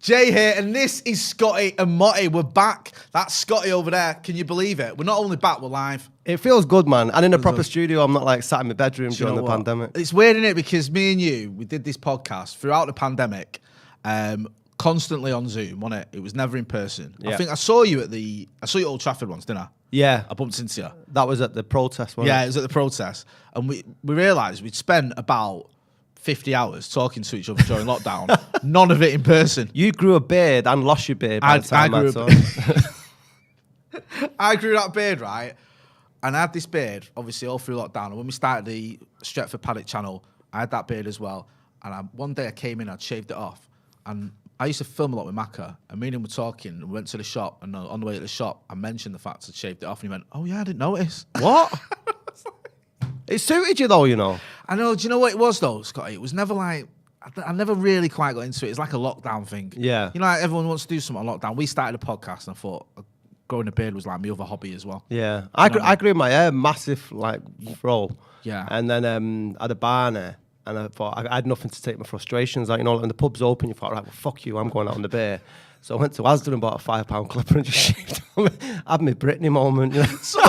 Jay here, and this is Scotty and Motty. We're back. That's Scotty over there. Can you believe it? We're not only back, we're live. It feels good, man. And in a proper studio, I'm not like sat in my bedroom during the pandemic. It's weird, isn't it? Because me and you, we did this podcast throughout the pandemic, constantly on Zoom, wasn't it? It was never in person. Yeah. I think I saw you at Old Trafford once, didn't I? Yeah. I bumped into you. That was at the protest, wasn't it? Yeah, it was at the protest. And we realised we'd spent about 50 hours talking to each other during lockdown. None of it in person. You grew a beard and lost your beard by the time I saw. I grew that beard, right? And I had this beard, obviously, all through lockdown. And when we started the Stretford Paddock channel, I had that beard as well. And one day I came in, I'd shaved it off. And I used to film a lot with Macca. And me and him were talking, and we went to the shop. And on the way to the shop, I mentioned the fact I'd shaved it off. And he went, "Oh, yeah, I didn't notice." What? It suited you, though, you know. I know. Do you know what it was, though, Scotty? It was never like... I never really quite got into it. It's like a lockdown thing. Yeah. You know, like everyone wants to do something on lockdown. We started a podcast, and I thought growing a beard was like my other hobby as well. Yeah. I grew my hair massive, like, fro. Yeah. And then I had a barney, and I thought I had nothing to take my frustrations. Like, you know, when the pub's open, you thought, right, well, fuck you, I'm going out on the beer. So I went to Asda and bought a £5 clipper and just shaved it. I had my Britney moment, you know. So,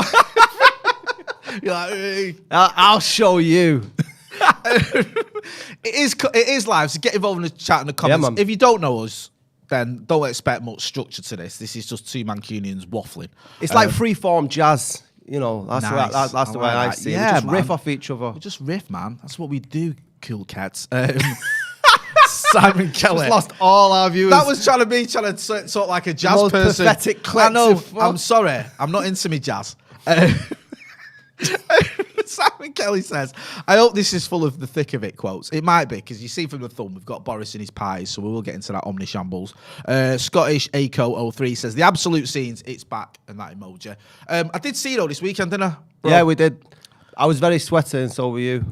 you're like, hey. I'll show you. It is live, so get involved in the chat in the comments. Yeah, if you don't know us, then don't expect much structure to this. This is just two Mancunians waffling. It's like free-form jazz, you know. That's nice. the way I see it. Yeah, we just riff off each other. We just riff, man. That's what we do, cool cats. Simon Kelly. Just lost all our viewers. That was trying to talk like a jazz most person. Pathetic I know. collective. I'm sorry. I'm not into me jazz. Simon Kelly says, "I hope this is full of the thick of it quotes." It might be, because you see from the thumb, we've got Boris in his pies, so we will get into that omni shambles. Scottish Aco 03 says, "The absolute scenes, it's back," and that emoji. I did see it all this weekend, didn't I? Bro? Yeah, we did. I was very sweaty, and so were you.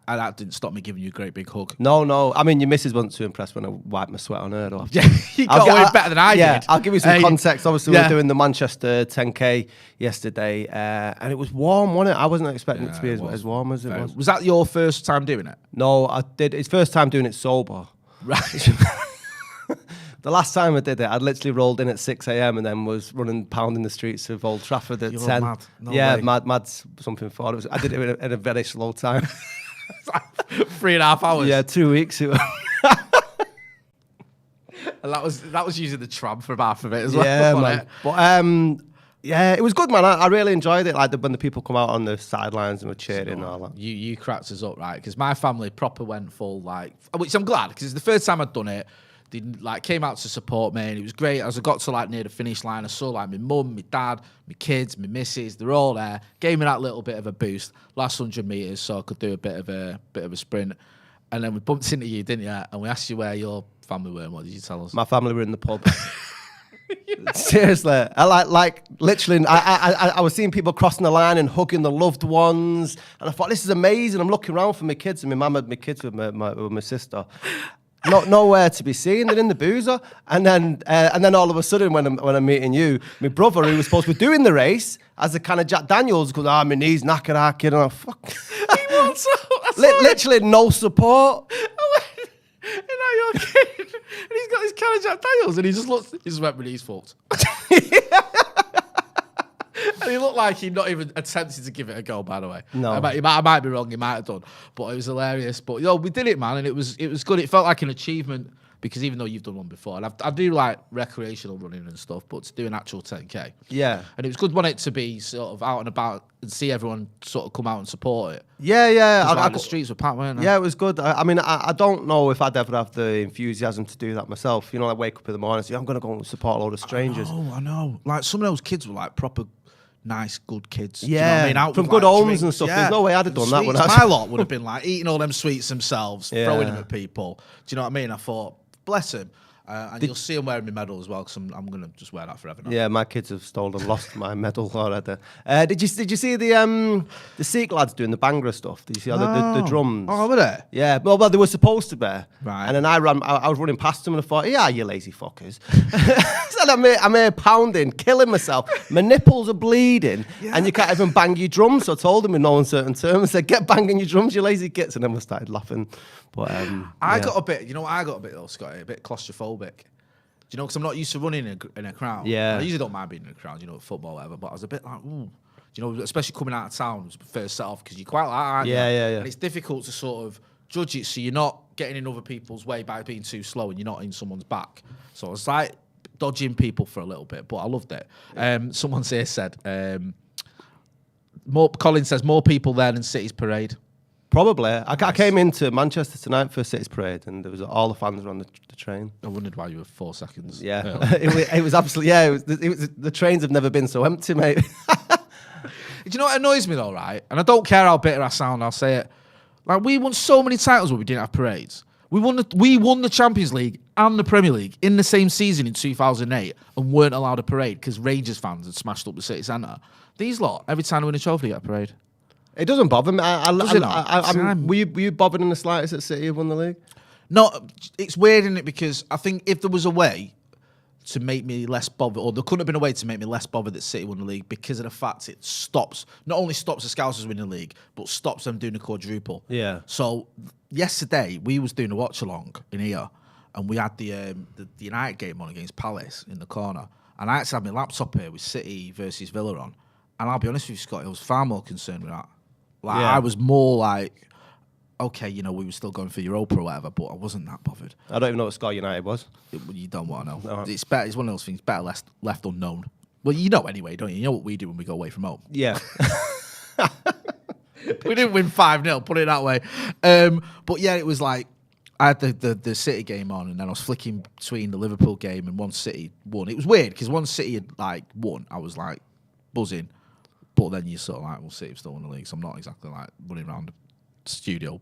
And that didn't stop me giving you a great big hug. No. I mean, your missus wasn't too impressed when I wiped my sweat on her off. Yeah, you got away better than I did. I'll give you some context. Obviously, we were doing the Manchester 10K yesterday, and it was warm, wasn't it? I wasn't expecting it to be as warm as it was. Was that your first time doing it? No, I did. It's first time doing it sober. Right. The last time I did it, I'd literally rolled in at 6 a.m. and then was pounding the streets of Old Trafford at 10. Mad. No yeah, way. mad's something for it. I did it in a very slow time. 3.5 hours. Yeah, 2 weeks. And that was using the tram for half of it as well. Yeah, man. But yeah, it was good, man. I really enjoyed it. Like when the people come out on the sidelines and were cheering and all that. You cracked us up, right? Because my family proper went full, like, which I'm glad, because it's the first time I'd done it. They like came out to support me, and it was great. As I got to like near the finish line, I saw like my mum, my dad, my kids, my missus. They're all there. Gave me that little bit of a boost. Last 100 meters, so I could do a bit of a sprint. And then we bumped into you, didn't you? And we asked you where your family were. And what did you tell us? My family were in the pub. Seriously, I like literally. I was seeing people crossing the line and hugging their loved ones, and I thought, this is amazing. I'm looking around for my kids, and my mum had my kids with my sister. Nowhere to be seen. They're in the boozer, and then all of a sudden, when I'm meeting you, my brother, who was supposed to be doing the race, as a kind of Jack Daniels, goes, "Ah, my knees knackered, our kid," and I'm fuck. Literally no support. You know, your kid, and he's got this kind of Jack Daniels, and he just went, "My knees fucked." And he looked like he'd not even attempted to give it a go, by the way. No. I might be wrong, he might have done. But it was hilarious. But, we did it, man, and it was good. It felt like an achievement, because even though you've done one before, and I do like recreational running and stuff, but to do an actual 10K. Yeah. And it was good, wasn't it, to be sort of out and about and see everyone sort of come out and support it. Yeah. The streets were packed, weren't they? Yeah, it was good. I mean, I don't know if I'd ever have the enthusiasm to do that myself. You know, I wake up in the morning and say, I'm going to go and support a load of strangers. I know. Like, some of those kids were like proper nice, good kids. Yeah, do you know what I mean? Out from with, good like, homes drinks. and stuff. Yeah. There's no way I'd have done that one. My lot would have been like eating all them sweets themselves, Yeah. throwing them at people. Do you know what I mean? I thought, bless him. And you'll see him wearing my medal as well, because I'm going to just wear that forever now. Yeah, my kids have lost my medal already. Did you see the Sikh lads doing the Bhangra stuff? Did you see all the drums? Oh, were they? Yeah, well, they were supposed to be. Right. And then I was running past them and I thought, yeah, you lazy fuckers. So I'm here pounding, killing myself. My nipples are bleeding, and you can't even bang your drums. So I told them in no uncertain terms, I said, get banging your drums, you lazy gits. And then we started laughing. But I got a bit, I got a bit though, Scotty, a bit claustrophobic. you know, because I'm not used to running in a crowd. Yeah. I usually don't mind being in a crowd, you know, football or whatever, but I was a bit like, ooh. You know, especially coming out of town, it was the first set off, because you're quite like, aren't you? Yeah. And it's difficult to sort of judge it, so you're not getting in other people's way by being too slow, and you're not in someone's back. So I was like dodging people for a little bit, but I loved it. Someone here said, Colin says, more people there than City's parade. Probably. I came into Manchester tonight for City's parade, and there was all the fans were on the train. I wondered why you were 4 seconds. Yeah, it was absolutely. Yeah, it was. The trains have never been so empty, mate. Do you know what annoys me though, right? And I don't care how bitter I sound, I'll say it. Like, we won so many titles when we didn't have parades. We won the Champions League and the Premier League in the same season in 2008 and weren't allowed a parade because Rangers fans had smashed up the city centre. These lot, every time they win a trophy, they get a parade. It doesn't bother me. Does it not? Were you bothered in the slightest that City won the league? No, it's weird, isn't it? Because I think if there was a way to make me less bothered, or there couldn't have been a way to make me less bothered that City won the league, because of the fact it not only stops the Scousers winning the league, but stops them doing a quadruple. Yeah. So yesterday we was doing a watch along in here, and we had the United game on against Palace in the corner, and I actually had my laptop here with City versus Villa on, and I'll be honest with you, Scott, I was far more concerned with that. Like, I was more like, okay, you know, we were still going for Europa or whatever, but I wasn't that bothered. I don't even know what Scott United was. You don't want to know. No. It's better. It's one of those things, better left unknown. Well, you know anyway, don't you? You know what we do when we go away from home. Yeah. We didn't win 5-0, put it that way. But yeah, it was like, I had the City game on, and then I was flicking between the Liverpool game and once City won. It was weird, because once City had like won, I was like buzzing. But then you sort of like, well, City still won the league, so I'm not exactly like running around the studio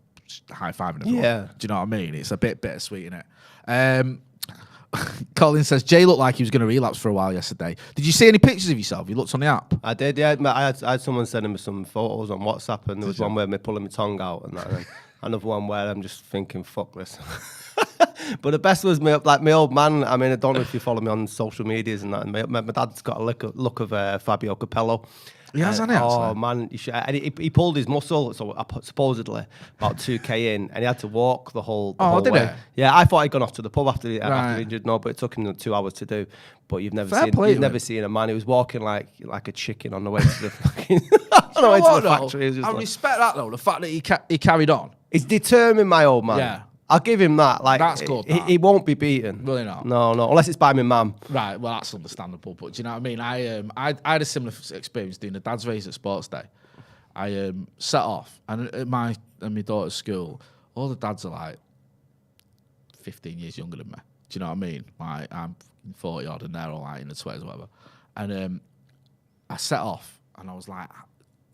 high-fiving everyone. Yeah. Do you know what I mean? It's a bit bittersweet, isn't it? Colin says, Jay looked like he was going to relapse for a while yesterday. Did you see any pictures of yourself? You looked on the app? I did, yeah. I had someone sending me some photos on WhatsApp, and there was one where me pulling my tongue out, and that, and another one where I'm just thinking, fuck this. But the best was my old man. I mean, I don't know if you follow me on social medias and that. And my dad's got a look of Fabio Capello. He has, hasn't he? Oh man, and he pulled his muscle, so supposedly about 2K in, and he had to walk the whole did way. he? Yeah, I thought he'd gone off to the pub after he injured. No, but it took him 2 hours to do. But you've never seen a man who was walking like a chicken on the way to the fucking factory. I respect that though. The fact that he carried on. He's determined, my old man. Yeah. I'll give him that. Like, that's good. He won't be beaten. Really not? No, unless it's by my mum. Right, well, that's understandable. But do you know what I mean? I had a similar experience doing the dad's race at Sports Day. I set off, and at my daughter's school, all the dads are like 15 years younger than me. Do you know what I mean? Like, I'm 40 odd, and they're all like in the 20s or whatever. And I set off, and I was like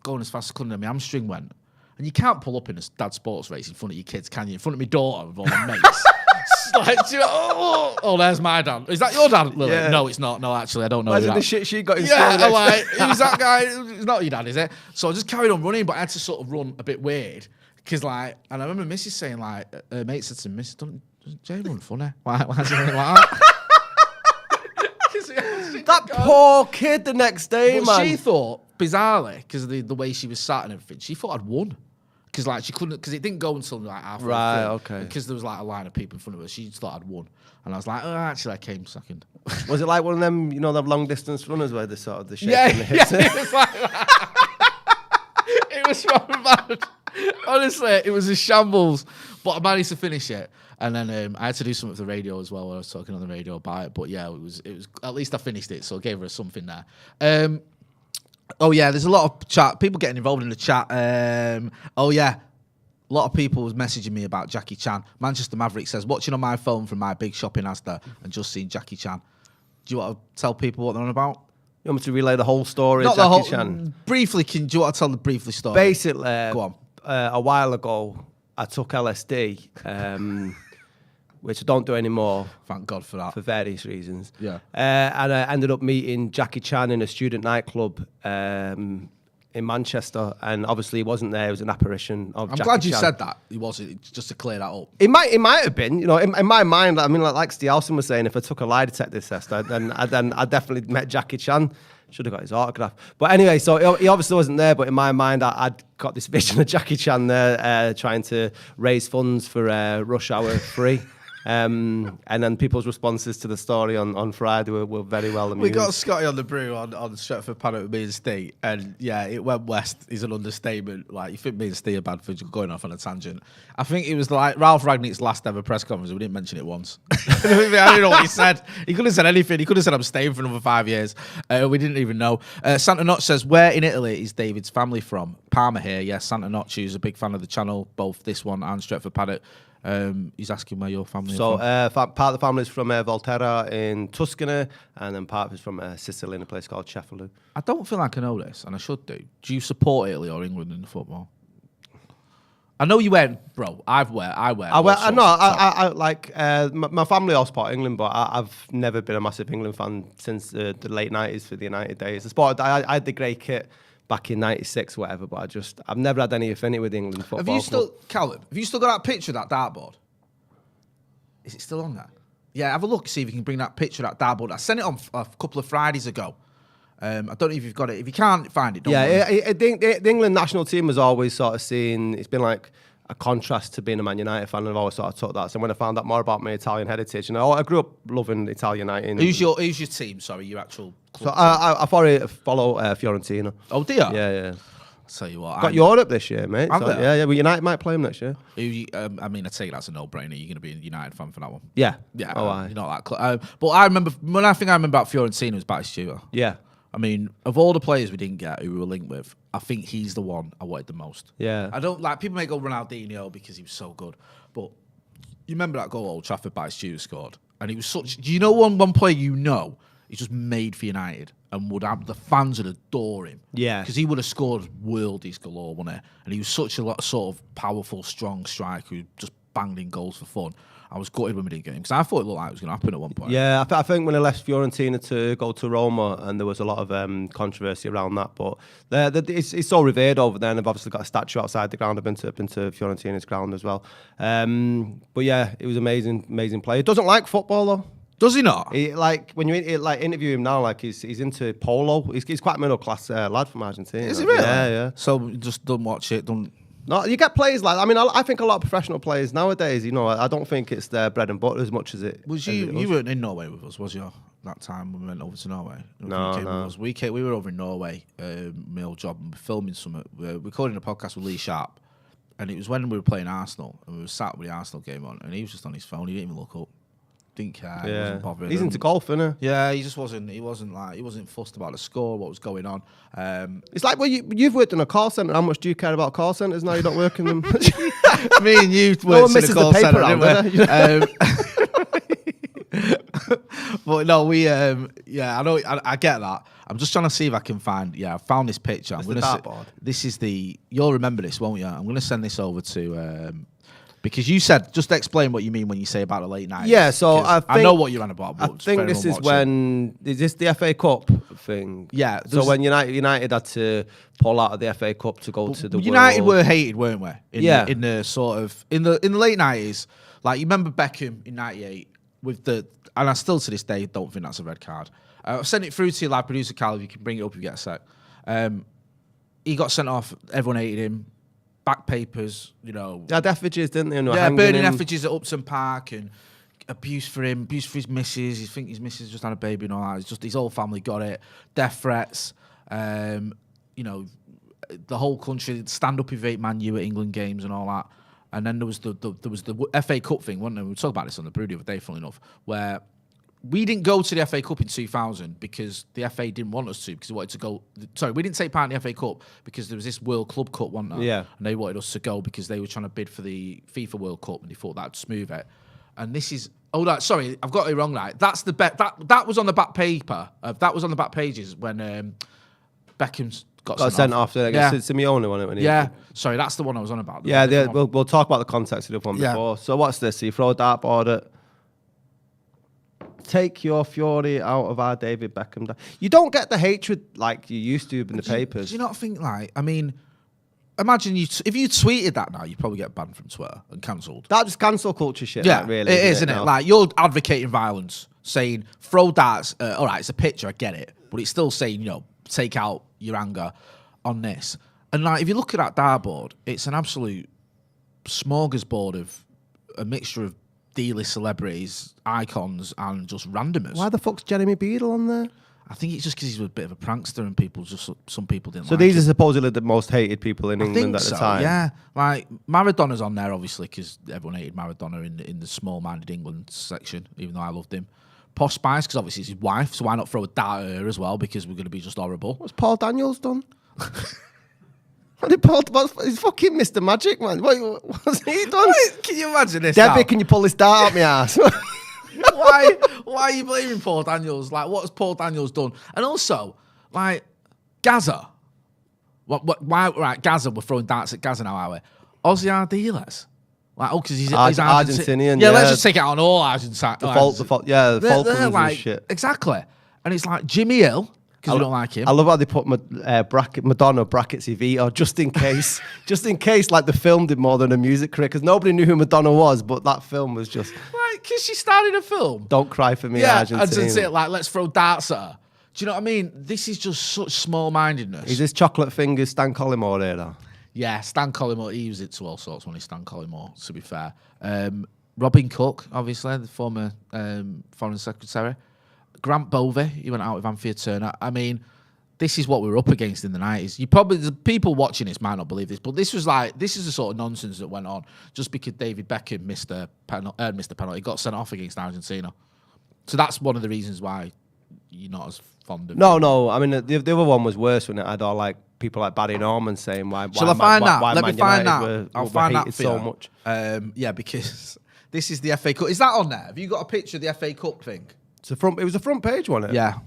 going as fast as I could, and my hamstring went. And you can't pull up in a dad sports race in front of your kids, can you? In front of my daughter with all the mates. It's like, do you know, oh, there's my dad. Is that your dad, Lily? Yeah. No, it's not. No, actually, I don't know. Imagine the shit she got in school. Yeah, like, who's that guy? It's not your dad, is it? So I just carried on running, but I had to sort of run a bit weird. Because, like, and I remember Mrs. saying, like, her mate said to me, Mrs. Don't Jay run funny. Why is he running like that? That poor kid the next day, man. She thought, bizarrely, because of the way she was sat and everything, she thought I'd won. Because like she couldn't, because it didn't go until like halfway through. Right, okay. Because there was like a line of people in front of her, she just thought I'd won, and I was like, oh, actually, I came second. Was it like one of them, you know, the long distance runners where they sort of the shape yeah, in the hips? Yeah, it was like that. It was so bad. Honestly, it was a shambles. But I managed to finish it, and then I had to do something for the radio as well. Where I was talking on the radio about it. But yeah, it was. At least I finished it, so I gave her something there. Oh yeah, there's a lot of chat. People getting involved in the chat. Oh yeah, a lot of people was messaging me about Jackie Chan. Manchester Maverick says, watching on my phone from my big shop in Asda and just seen Jackie Chan. Do you want to tell people what they're on about? You want me to relay the whole story Not of Jackie the whole, Chan? Briefly, do you want to tell the briefly story? Basically, go on. A while ago, I took LSD. Which I don't do anymore. Thank God for that. For various reasons. Yeah. And I ended up meeting Jackie Chan in a student nightclub in Manchester. And obviously he wasn't there. It was an apparition of Jackie Chan. I'm glad you said that. He wasn't, just to clear that up. It might have been. You know, in my mind, I mean, like Steve Alson was saying, if I took a lie detector test, then I definitely met Jackie Chan. Should have got his autograph. But anyway, so he obviously wasn't there, but in my mind, I'd got this vision of Jackie Chan there trying to raise funds for Rush Hour 3. And then people's responses to the story on Friday were very well amused. We got Scotty on the brew on Stretford Paddock with me and Steve, and yeah, it went west is an understatement. Like, you think me and Steve are bad for going off on a tangent. I think it was like Ralph Ragnick's last ever press conference. We didn't mention it once. I don't know what he said. He could have said anything. He could have said, I'm staying for another 5 years. We didn't even know. Santa Notch says, where in Italy is David's family from? Parma here. Yes, Santa Notch, who's a big fan of the channel, both this one and Stretford Paddock. He's asking where your family is from. Part of the family is from Volterra in Tuscany, and then part is from Sicily in a place called Cefalù. I don't feel like I know this, and I should do. Do you support Italy or England in the football? I know you went, bro. I wear. My family all support England, but I've never been a massive England fan since the late 90s for the United days. I had the grey kit back in 96 or whatever, but I've never had any affinity with England football. Callum, have you still got that picture of that dartboard? Is it still on there? Yeah, have a look, see if you can bring that picture of that dartboard. I sent it on a couple of Fridays ago. I don't know if you've got it. If you can't find it, don't worry. I think the England national team was always sort of seen, it's been like a contrast to being a Man United fan, and I've always sort of took that. So when I found out more about my Italian heritage, and I grew up loving Italian United. Who's your team? Sorry, your actual club. So I follow Fiorentina. Oh, do you? Yeah. I'll tell you what. Got Europe this year, mate. Have they? Yeah. Well, United might play them next year. I mean, I take that's a no-brainer. You're going to be a United fan for that one. Yeah. Yeah. Oh, you're not that. But I remember when I remember about Fiorentina was Battistutto. Yeah. I mean, of all the players we didn't get who we were linked with, I think he's the one I wanted the most. Yeah. I don't like people may go Ronaldinho because he was so good, but you remember that goal Old Trafford Battistutto scored, and he was such. Do you know one player he's just made for United and would have the fans would adore him. Yeah. Because he would have scored worldies galore, wouldn't he? And he was such a sort of powerful, strong striker who just banged in goals for fun. I was gutted when we didn't get him because I thought it looked like it was going to happen at one point. Yeah, I think when I left Fiorentina to go to Roma, and there was a lot of controversy around that, but it's so revered over there, and they've obviously got a statue outside the ground. I've been to Fiorentina's ground as well. But yeah, it was amazing player. He doesn't like football though. Does he not? When you interview him now, he's into polo. He's quite a middle class lad from Argentina. Is he really? Yeah. So just don't watch it. Don't. No, you get players like. I mean, I think a lot of professional players nowadays. I don't think it's their bread and butter as much as it. Was you weren't in Norway with us, was you? That time when we went over to Norway. No. We were over in Norway. My old job, and filming something. We were recording a podcast with Lee Sharp, and it was when we were playing Arsenal, and we were sat with the Arsenal game on, and he was just on his phone. He didn't even look up. Didn't care. He wasn't bothered. He's into golf, isn't he? Yeah, he just wasn't. He wasn't fussed about the score, what was going on. It's like, well, you've worked in a call centre. How much do you care about call centres now? You don't work in them. Me and you worked in a call centre, didn't we? But no, we. I know. I get that. I'm just trying to see if I can find. Yeah, I found this picture. It's the dartboard. This is the. You'll remember this, won't you? I'm going to send this over to. Because you said, just explain what you mean when you say about the late 90s. Yeah, so I know what you're on about. I think this is is this the FA Cup thing? Yeah. So when United had to pull out of the FA Cup to go to the United World. were hated, weren't we? In the sort of in the late 90s, like you remember Beckham in '98 with and I still to this day don't think that's a red card. I'll send it through to your lab producer, Cal, if you can bring it up if you get a sec. He got sent off. Everyone hated him. Back papers, They had effigies, didn't they? Burning effigies at Upton Park and abuse for his missus. You think his missus just had a baby and all that. It's just his whole family got it. Death threats. The whole country stand up evade Man U at England games and all that. And then there was the FA Cup thing, wasn't there? We were talking about this on the brew the other day, funnily enough, where we didn't go to the FA Cup in 2000 because the FA didn't want us to because they wanted to go. Sorry, we didn't take part in the FA Cup because there was this World Club Cup, wasn't there? Yeah. And they wanted us to go because they were trying to bid for the FIFA World Cup and they thought that'd smooth it. And this is sorry, I've got it wrong. Right, that's the bet that was on the back paper. That was on the back pages when Beckham's got sent off. Yeah. Simeone won it. Yeah. Sorry, that's the one I was on about. We'll talk about the context of the one before. So what's this? So you throw a dartboard at. Take your fury out of our David Beckham. You don't get the hatred like you used to in the papers. Do you not think I mean, imagine if you tweeted that now, you'd probably get banned from Twitter and cancelled. That's cancel culture shit. Yeah, really. It is, isn't it? Like you're advocating violence, saying throw darts. All right, it's a picture, I get it, but it's still saying take out your anger on this. And like if you look at that dartboard, it's an absolute smorgasbord of a mixture of D-list celebrities, icons, and just randomers. Why the fuck's Jeremy Beadle on there? I think it's just because he's a bit of a prankster and some people didn't So like these him. are supposedly the most hated people in I England think at the so, time. yeah. Like, Maradona's on there, obviously, because everyone hated Maradona in the small-minded England section, even though I loved him. Posh Spice, because obviously it's his wife, so why not throw a dart at her as well, because we're going to be just horrible. What's Paul Daniels done? What did Paul... He's fucking Mr. Magic, man. What's he done? Wait, can you imagine this Debbie, now? can you pull this dart out my ass? why are you blaming Paul Daniels? Like, what has Paul Daniels done? And also, like, Gaza. Why, right, Gaza, we're throwing darts at Gaza now, are we? Ozzy Ardiles. Like, because he's Argentinian, yeah, let's just take it on all Argentine. The Falcons and shit. Exactly. And it's like Jimmy Hill, because we don't like him. I love how they put Madonna brackets Evita, just in case. Just in case, like, the film did more than a music career, because nobody knew who Madonna was, but that film was just... Like, because she started a film. Don't cry for me, Yeah, Argentina. Argentina. Like, let's throw darts at her. Do you know what I mean? This is just such small-mindedness. Is this chocolate fingers Stan Collymore there, though? Yeah, Stan Collymore, he was into all sorts when he's Stan Collymore, to be fair. Robin Cook, obviously, the former Foreign Secretary. Grant Bovey, he went out with Anthea Turner. I mean, this is what we were up against in the 90s. The people watching this might not believe this, but this is the sort of nonsense that went on just because David Beckham missed the penalty, got sent off against Argentina. So that's one of the reasons why you're not as fond of it. No. I mean, the other one was worse when it had all, like, people like Barry Norman saying why Shall I find that? Let me find that. I'll find that for so you. much. Yeah, because this is the FA Cup. Is that on there? Have you got a picture of the FA Cup thing? It was a front page, wasn't it? Yeah.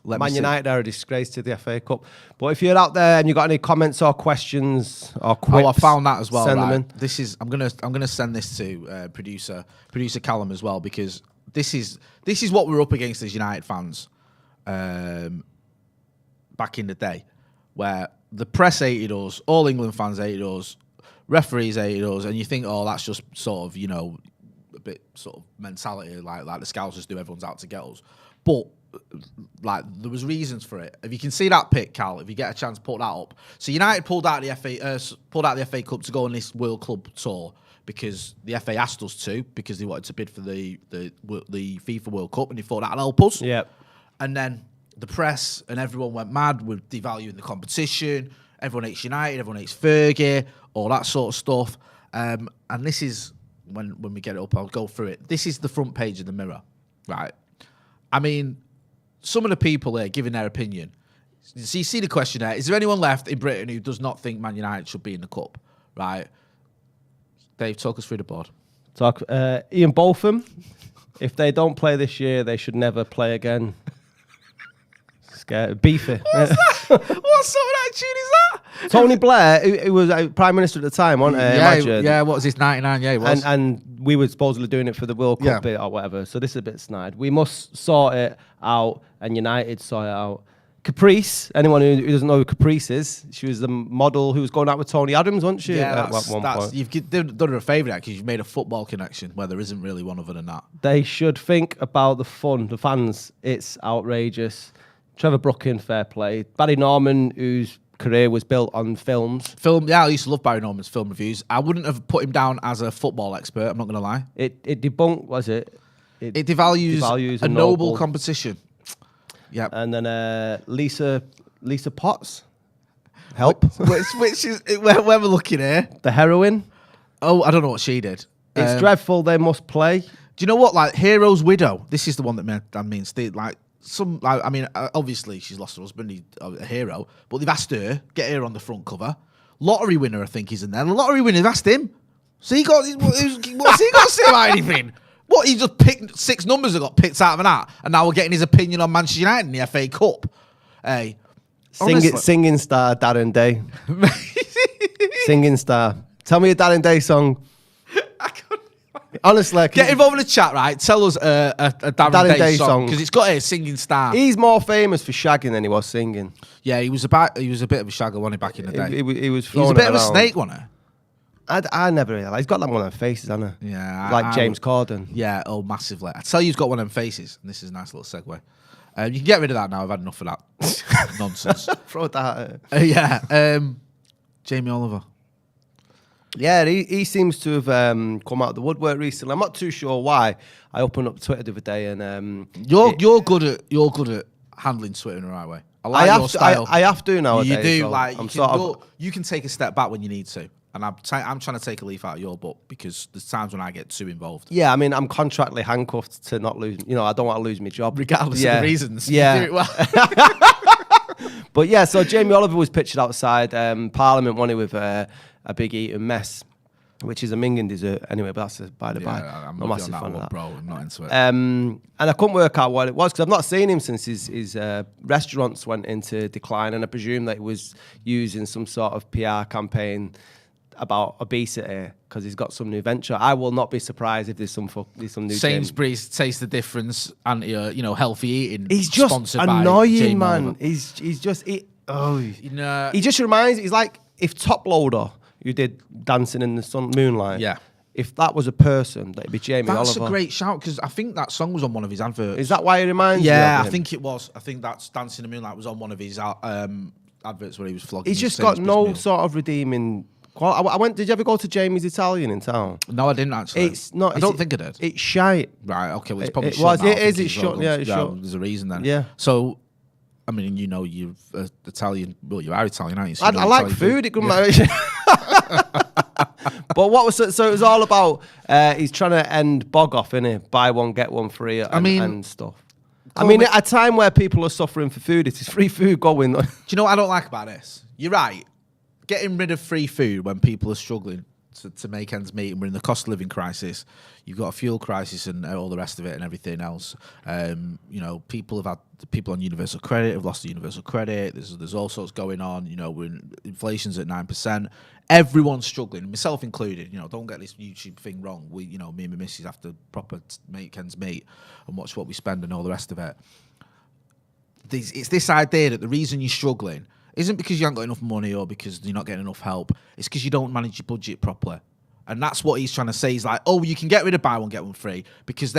Man United are a disgrace to the FA Cup. But if you're out there and you got any comments or questions or quips, I found that as well. Send right? them in. This is I'm gonna send this to producer Callum as well, because this is what we're up against as United fans back in the day, where the press hated us, all England fans hated us, referees hated us, and you think, oh, that's just sort of, you know, a bit sort of mentality like the Scousers do, everyone's out to get us. But like, there was reasons for it. If you can see that pic, Cal, if you get a chance, put that up. So United pulled out the FA Cup to go on this World Club tour because the FA asked us to, because they wanted to bid for the FIFA World Cup, and they thought that'd help us. Yeah. And then the press and everyone went mad with devaluing the competition. Everyone hates United, everyone hates Fergie, all that sort of stuff. And this is, when we get it up, I'll go through it. This is the front page of the Mirror, right? I mean, some of the people there giving their opinion. So you see the question there, is there anyone left in Britain who does not think Man United should be in the Cup, right? Dave, talk us through the board. Ian Botham, if they don't play this year, they should never play again. Scared. Beefy. What's that? What sort of attitude is that? Tony Blair, who was Prime Minister at the time, wasn't he? Yeah, what was this, 99? Yeah, he was. And we were supposedly doing it for the World Cup bit or whatever, so this is a bit snide. We must sort it out, and United sort it out. Caprice, anyone who doesn't know who Caprice is, she was the model who was going out with Tony Adams, wasn't she? Yeah, at one point. You've done her a favour because you've made a football connection where there isn't really one other than that. They should think about the fans. It's outrageous. Trevor Brooking, fair play. Barry Norman, whose career was built on films. Yeah, I used to love Barry Norman's film reviews. I wouldn't have put him down as a football expert, I'm not going to lie. It debunked, was it? It devalues a noble competition. Yeah. And then Lisa Potts. Help. Which is, where we're looking here. The heroine. Oh, I don't know what she did. It's dreadful. They must play. Do you know what? Like, Hero's widow. This is the one that means, like, obviously she's lost her husband, he's a hero, but they've asked her, get her on the front cover. Lottery winner, I think, is in there. The lottery winner, they've asked him. So what's he got to say about anything? What, he just picked 6 numbers that got picked out of an hat, and now we're getting his opinion on Manchester United in the FA Cup. Hey, singing star Darren Day. Singing star. Tell me a Darren Day song. Honestly, get involved in the chat, right? Tell us a Darren Day song, because it's got a singing star. He's more famous for shagging than he was singing. Yeah, he was a bit of a shagger, wasn't he, back in the day? He was a bit of a snake, wasn't he? I never realised. He's got like one of them faces, hasn't he? Yeah. Like James Corden. Yeah, massively. I tell you, he's got one of them faces, and this is a nice little segue. You can get rid of that now. I've had enough of that nonsense. Throw that at it. Yeah. Jamie Oliver. Yeah, he seems to have come out of the woodwork recently. I'm not too sure why. I opened up Twitter the other day and You're good at handling Twitter in the right way. I like your style. I have to nowadays. You do so like I'm you can take a step back when you need to, and I'm trying to take a leaf out of your book because there's times when I get too involved. Yeah, I mean, I'm contractually handcuffed to not lose. You know, I don't want to lose my job, Regardless of the reasons. Yeah. You do it well. But yeah, so Jamie Oliver was pictured outside Parliament, one with a big eating mess, which is a minging dessert anyway. But that's by the by. I'm not a massive fan of that, bro. I'm not into it. And I couldn't work out what it was because I've not seen him since his restaurants went into decline, and I presume that he was using some sort of PR campaign about obesity because he's got some new venture. I will not be surprised if there's some new Sainsbury's Taste the Difference and healthy eating. He's just sponsored annoying, by man. He's just he he just reminds. He's like if Top Loader, who did Dancing in the Moonlight. Yeah. If that was a person, that'd be Jamie Oliver. That's a great shout because I think that song was on one of his adverts. Is that why it reminds you? Yeah, of him? I think it was. I think that's Dancing in the Moonlight was on one of his adverts where he was flogging. He's just got no sort of redeeming. I went. Did you ever go to Jamie's Italian in town? No, I didn't actually. It's not. I don't think I did. It's shite. Right. Okay. Well, it's probably It shut was. now. It is. It's shut. Yeah. It's shut. There's a reason then. Yeah. So, I mean, you're Italian. Well, you are Italian, aren't you? So I like food. It couldn't matter. But what was so? It was all about. He's trying to end bog off, innit? Buy one get one free. And stuff. I mean, at a time where people are suffering for food, it is free food going. Do you know what I don't like about this? You're right. Getting rid of free food when people are struggling to make ends meet and we're in the cost of living crisis. You've got a fuel crisis and all the rest of it and everything else. People on universal credit have lost the universal credit. There's all sorts going on. Inflation's at 9%. Everyone's struggling, myself included. Don't get this YouTube thing wrong. Me and my missus have to proper make ends meet and watch what we spend and all the rest of it. It's this idea that the reason you're struggling isn't because you haven't got enough money or because you're not getting enough help. It's because you don't manage your budget properly. And that's what he's trying to say. He's like, oh, you can get rid of buy one, get one free because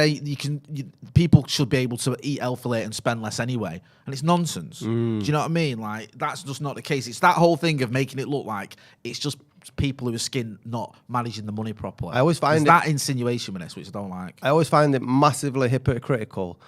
people should be able to eat healthily and spend less anyway. And it's nonsense. Do you know what I mean? Like, that's just not the case. It's that whole thing of making it look like it's just people who are skin not managing the money properly. I always find that insinuation with this, which I don't like. I always find it massively hypocritical,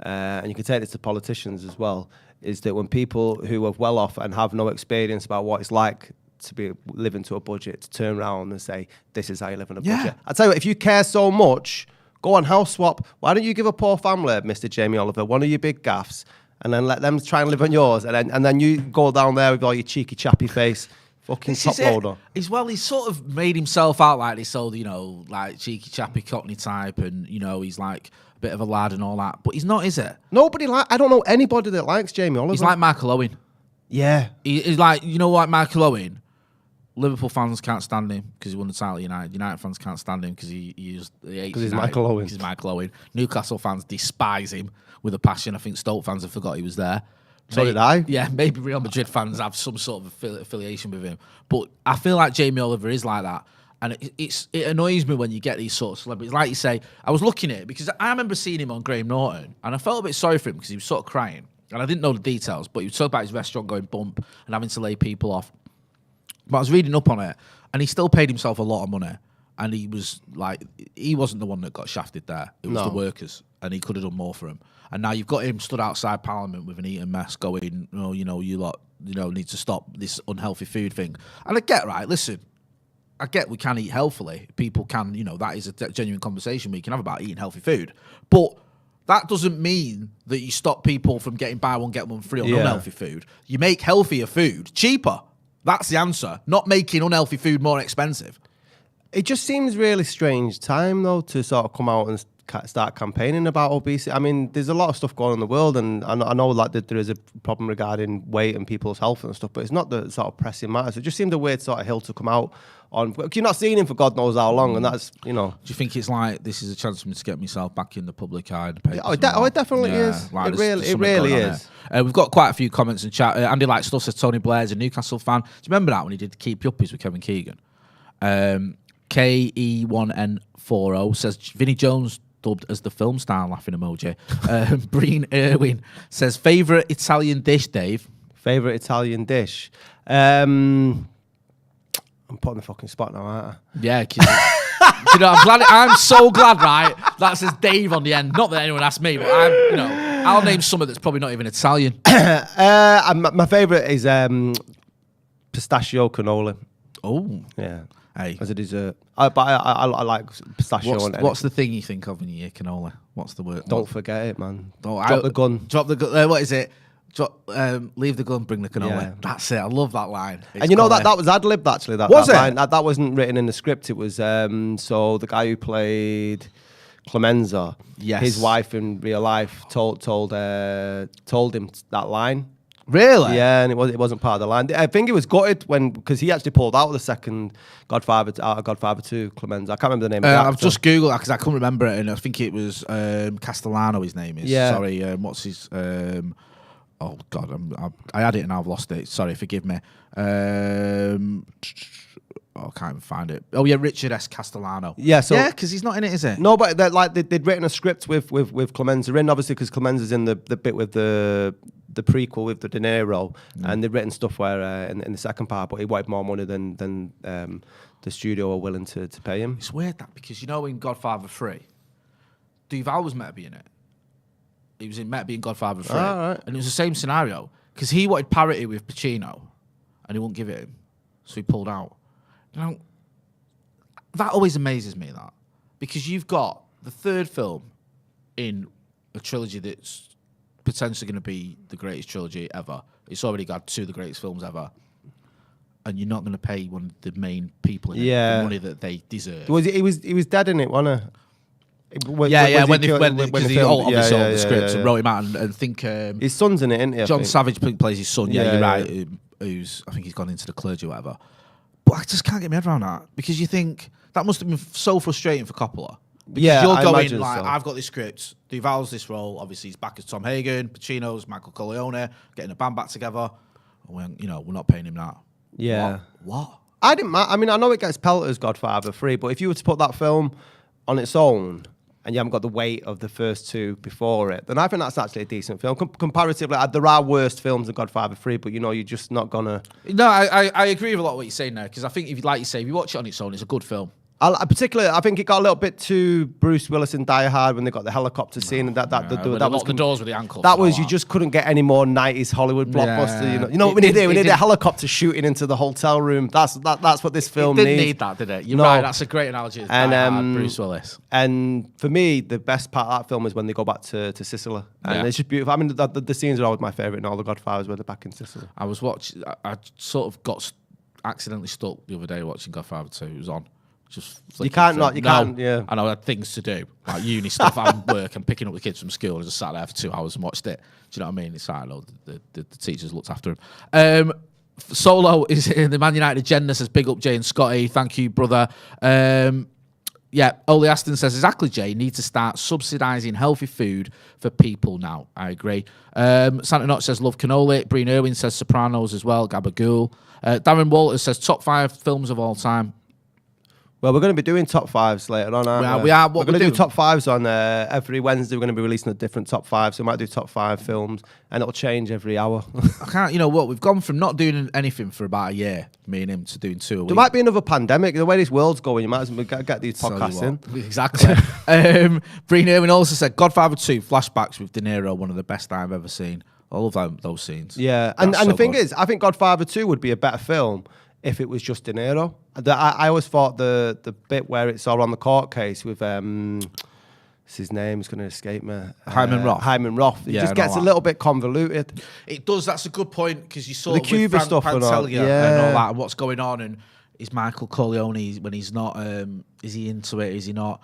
and you can take this to politicians as well, is that when people who are well off and have no experience about what it's like to be living to a budget, to turn around and say, this is how you live on a budget. I tell you what, if you care so much, go on house swap. Why don't you give a poor family, Mr. Jamie Oliver, one of your big gaffs, and then let them try and live on yours, and then you go down there with all your cheeky chappy face, fucking top loader. He's sort of made himself out like this old, like cheeky chappy cockney type, and he's like a bit of a lad and all that, but he's not, is it? I don't know anybody that likes Jamie Oliver. He's like Michael Owen. Yeah. He's like, like Michael Owen. Liverpool fans can't stand him because he won the title. United fans can't stand him because he hates because he's Michael Owen. He's Michael Owen. Newcastle fans despise him with a passion. I think Stoke fans have forgot he was there. So did I. Yeah, maybe Real Madrid fans have some sort of affiliation with him. But I feel like Jamie Oliver is like that. And it annoys me when you get these sort of celebrities. Like you say, I was looking at it because I remember seeing him on Graham Norton and I felt a bit sorry for him because he was sort of crying. And I didn't know the details, but he was talking about his restaurant going bump and having to lay people off. But I was reading up on it, and he still paid himself a lot of money. And he was like, he wasn't the one that got shafted there. It was the workers, and he could have done more for him. And now you've got him stood outside Parliament with an eating mess going, you lot, need to stop this unhealthy food thing. And I get, right, listen, I get we can eat healthily. People can, that is a genuine conversation we can have about eating healthy food. But that doesn't mean that you stop people from getting buy one, get one free on unhealthy food. You make healthier food cheaper. That's the answer. Not making unhealthy food more expensive. It just seems really strange time, though, to sort of come out and start campaigning about obesity. I mean, there's a lot of stuff going on in the world, and I know that there is a problem regarding weight and people's health and stuff, but it's not the sort of pressing matter. So it just seemed a weird sort of hill to come out on. You're not seeing him for God knows how long, and that's, Do you think it's like this is a chance for me to get myself back in the public eye? It definitely is. Like it really is. We've got quite a few comments in chat. Andy Light stuff says Tony Blair's a Newcastle fan. Do you remember that when he did Keep Yuppies with Kevin Keegan? KE1N40 says Vinnie Jones dubbed as the film star, laughing emoji. Breen Irwin says favourite Italian dish, Dave. Favourite Italian dish? I'm putting the fucking spot now, aren't I? Yeah, you know, I'm so glad, right? That says Dave on the end. Not that anyone asked me, but I'll name something that's probably not even Italian. My favourite is pistachio cannoli. Oh, Yeah. hey, As a dessert. I like pistachio. What's the thing you think of when you hear cannoli? What's the word? Don't forget it, man. Drop the gun. Drop the gun. What is it? Leave the gun, bring the cannoli. Yeah. That's it. I love that line. And you know that was ad-libbed, actually. That line. That wasn't written in the script. It was so the guy who played Clemenza, yes, his wife in real life told him that line. Really? Yeah, and it wasn't part of the line. I think he was gutted because he actually pulled out of the second Godfather 2, Clemenza. I can't remember the name of the actor. I've just Googled that because I couldn't remember it, and I think it was Castellano, his name is. Yeah. Sorry, what's his... oh, God, I had it and I've lost it. Sorry, forgive me. I can't even find it. Oh, yeah, Richard S. Castellano. Yeah, yeah, because he's not in it, is it? No, but they'd written a script with Clemenza in, obviously, because Clemenza's in the bit with the prequel with the De Niro, and they'd written stuff where in the second part, but he wanted more money than the studio were willing to pay him. It's weird that, because you know in Godfather 3, Duval was meant to be in it. He was meant to be in Godfather 3, right. and it was the same scenario because he wanted parity with Pacino, and he wouldn't give it him, so he pulled out. Now, that always amazes me, that, because you've got the third film in a trilogy that's potentially going to be the greatest trilogy ever. It's already got 2 of the greatest films ever, and you're not going to pay one of the main people in it the money that they deserve. He was dead in it, wasn't he? When they obviously sold the scripts and wrote him out, and think his son's in it, isn't he? John Savage plays his son. Yeah, you're right. Who's I think he's gone into the clergy or whatever. But I just can't get my head around that, because you think that must have been so frustrating for Coppola. Because you're going like, I've got this script. Duval's this role. Obviously, he's back as Tom Hagen. Pacino's Michael Corleone. Getting a band back together. We're not paying him that. Yeah. What? I didn't. I mean, I know it gets pelted as Godfather 3, but if you were to put that film on its own, and you haven't got the weight of the first 2 before it, then I think that's actually a decent film. Comparatively, there are worse films than Godfather 3, but you're just not gonna... No, I agree with a lot of what you're saying there, because I think, if you watch it on its own, it's a good film. Particularly, I think it got a little bit too Bruce Willis in Die Hard when they got the helicopter scene, and that was the doors with the ankle. That was, you just couldn't get any more 90s Hollywood blockbuster. You know what we need to do? We need a helicopter shooting into the hotel room. That's what this film needs. It didn't need that, did it? You're right. That's a great analogy. And Bruce Willis. And for me, the best part of that film is when they go back to Sicily, and it's just beautiful. I mean, the scenes are always my favourite in all the Godfathers when they're back in Sicily. I was watching. I sort of got accidentally stuck the other day watching Godfather 2. It was on. You can't. Yeah, and I had things to do, like uni stuff and work, and picking up the kids from school. I just sat there for 2 hours and watched it. Do you know what I mean? It's like, the teachers looked after him. Solo is in the Man United agenda, says big up Jay and Scotty. Thank you, brother. Yeah, Ole Aston says, exactly, Jay, need to start subsidising healthy food for people now. I agree. Santa Not says, love cannoli. Breen Irwin says Sopranos as well. Gabagool. Darren Walters says, top 5 films of all time. Well, we're going to be doing top 5s later on, aren't we? We are. We're going to do top 5s on every Wednesday. We're going to be releasing a different top 5. So we might do top 5 films, and it'll change every hour. I can't. You know what? We've gone from not doing anything for about a year, me and him, to doing 2 a week. There might be another pandemic. The way this world's going, you might as well get these podcasts in. Exactly. Breen Irwin also said, Godfather 2 flashbacks with De Niro, one of the best I've ever seen. I love those scenes. Yeah, and the thing is, I think Godfather 2 would be a better film if it was just De Niro. I always thought the bit where it's all on the court case with his name is going to escape me. Hyman Roth. Hyman Roth. It just gets a little bit convoluted. It does. That's a good point, because you saw the Cuba stuff and all that, and what's going on, and is Michael Corleone, when he's not, is he into it? Is he not?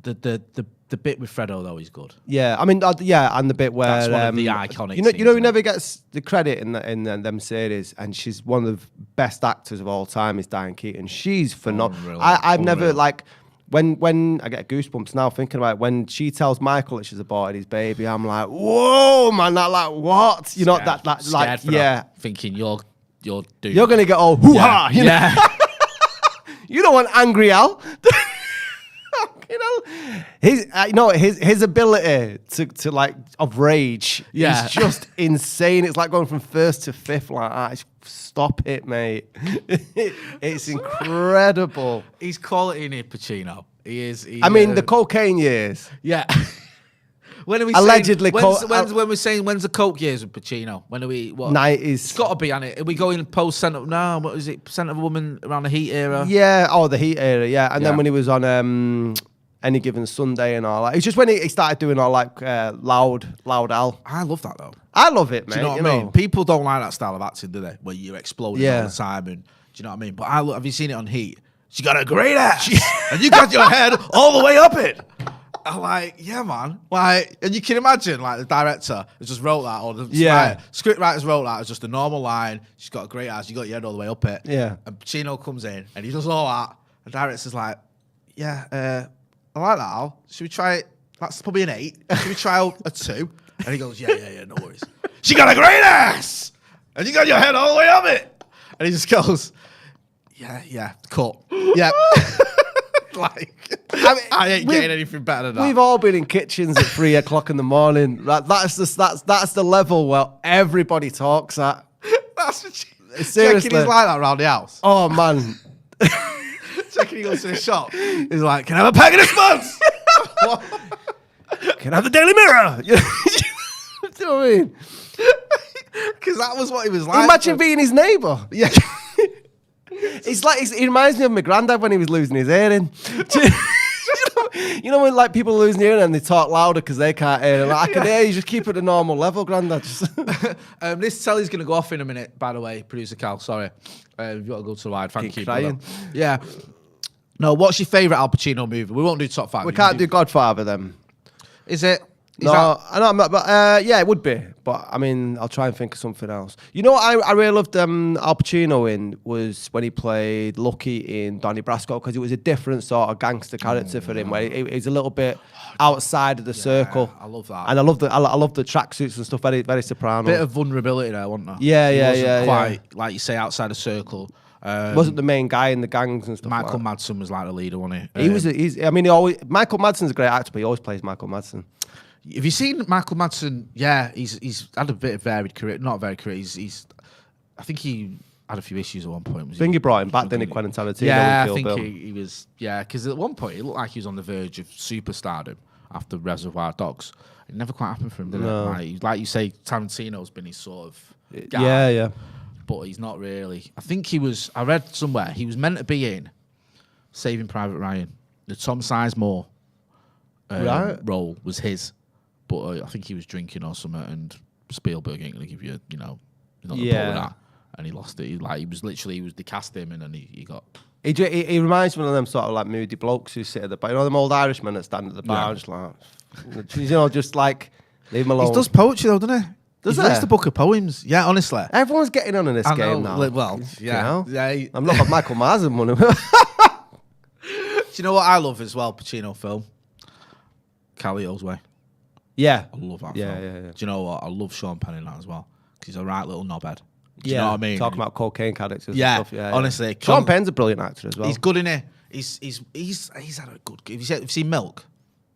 The bit with Fredo though is good. Yeah, I mean, and the bit where that's one of the iconic. You know, who never gets the credit in them series, and she's one of the best actors of all time. Is Diane Keaton. She's phenomenal. I've never like when I get goosebumps now thinking about it, when she tells Michael that she's aborted his baby. I'm like, whoa, man! That like what? You know that like yeah. Thinking you're doing. You're gonna get all hoo ha. You know? You don't want Angry Al. You know, His ability to like of rage Yeah. is just insane. It's like going from first to fifth like that. Stop it, mate. It's incredible. He's quality in it, Pacino. He is. I mean, the cocaine years. Yeah. When are we Allegedly, saying, when we're saying when's the coke years with Pacino? When are we? What? 90s. It's got to be on it. Are we going post Scent of? No, what is it? Scent of a Woman around the Heat era. Yeah. Oh, the Heat era. Yeah. And Yeah. then when he was on Any Given Sunday and all that. It's just when he started doing all like Loud Al. I love that though. I love it, mate. Do you know what I mean? People don't like that style of acting, do they? Where you're exploding all the time, and do you know what I mean? But have you seen it on Heat? She got a great ass, and you got your head all the way up it. I'm like, yeah, man. Like, and you can imagine, like, the director has just wrote that, or the script writers wrote that as just a normal line. She's got a great ass, you got your head all the way up it. Yeah. And Pacino comes in, and he does all that. The director's like, yeah, I like that, Al. Should we try it? That's probably an 8. Should we try a 2? And he goes, yeah, no worries. She got a great ass, and you got your head all the way up it. And he just goes, yeah, cut. Yeah. Like, I ain't getting anything better than that. We've all been in kitchens at 3 o'clock in the morning. That's the level where everybody talks at. That's Seriously. Checking he's like that around the house. Oh man. Checking he goes to the shop. He's like, can I have a packet of spuds? Can I have the Daily Mirror? Do you know what I mean? Because that was what he was like. Imagine being his neighbour. Yeah. It's like he reminds me of my granddad when he was losing his hearing. You know when like people losing hearing and they talk louder because they can't hear. Like, I can hear you. Just keep it at a normal level, granddad. This telly's going to go off in a minute. By the way, producer Cal. Sorry, you've got to go to the wide. Thank you. Crying. Yeah. No. What's your favourite Al Pacino movie? We won't do top 5. We can't do Godfather then. Is it? No, I know, but yeah, it would be. But I mean, I'll try and think of something else. You know what I really loved Al Pacino in was when he played Lucky in Donnie Brasco, because it was a different sort of gangster character for him, where he's a little bit outside of the circle. I love that. And I love the tracksuits and stuff. Very, very Soprano. Bit of vulnerability there, wasn't there? Yeah. Quite like you say, outside the circle. Wasn't the main guy in the gangs and stuff. Michael like Madsen was like the leader, wasn't he? Michael Madsen's a great actor, but he always plays Michael Madsen. Have you seen Michael Madsen? Yeah, he's had a bit of varied career. Not a varied career. I think he had a few issues at one point. I think he brought him back, didn't he, Quentin Tarantino? Yeah, I think he was. Yeah, because at one point it looked like he was on the verge of superstardom after Reservoir Dogs. It never quite happened for him, did it? Like you say, Tarantino's been his sort of guy. Yeah. But he's not really. I think he was. I read somewhere he was meant to be in Saving Private Ryan. The Tom Sizemore role was his. But I think he was drinking or something, and Spielberg ain't gonna give you, he's not gonna pull with that, and he lost it. They cast him, and then he got. He reminds me of them sort of like moody blokes who sit at the bar. You know them old Irishmen that stand at the bar, just like, just like leave him alone. He does poetry though, doesn't he? Does he? He the book of poems. Yeah, honestly. Everyone's getting on in this game now. Well, yeah. Yeah. I'm not a Michael Madsen one. Do you know what I love as well? Pacino film. Callio's Way. Yeah. I love that film. Yeah. Do you know what? I love Sean Penn in that as well. Because he's a right little knobhead. Do you know what I mean? Talking about cocaine characters and stuff. Yeah, honestly. Sean Penn's a brilliant actor as well. He's good in it. He's had a good... Have you seen Milk?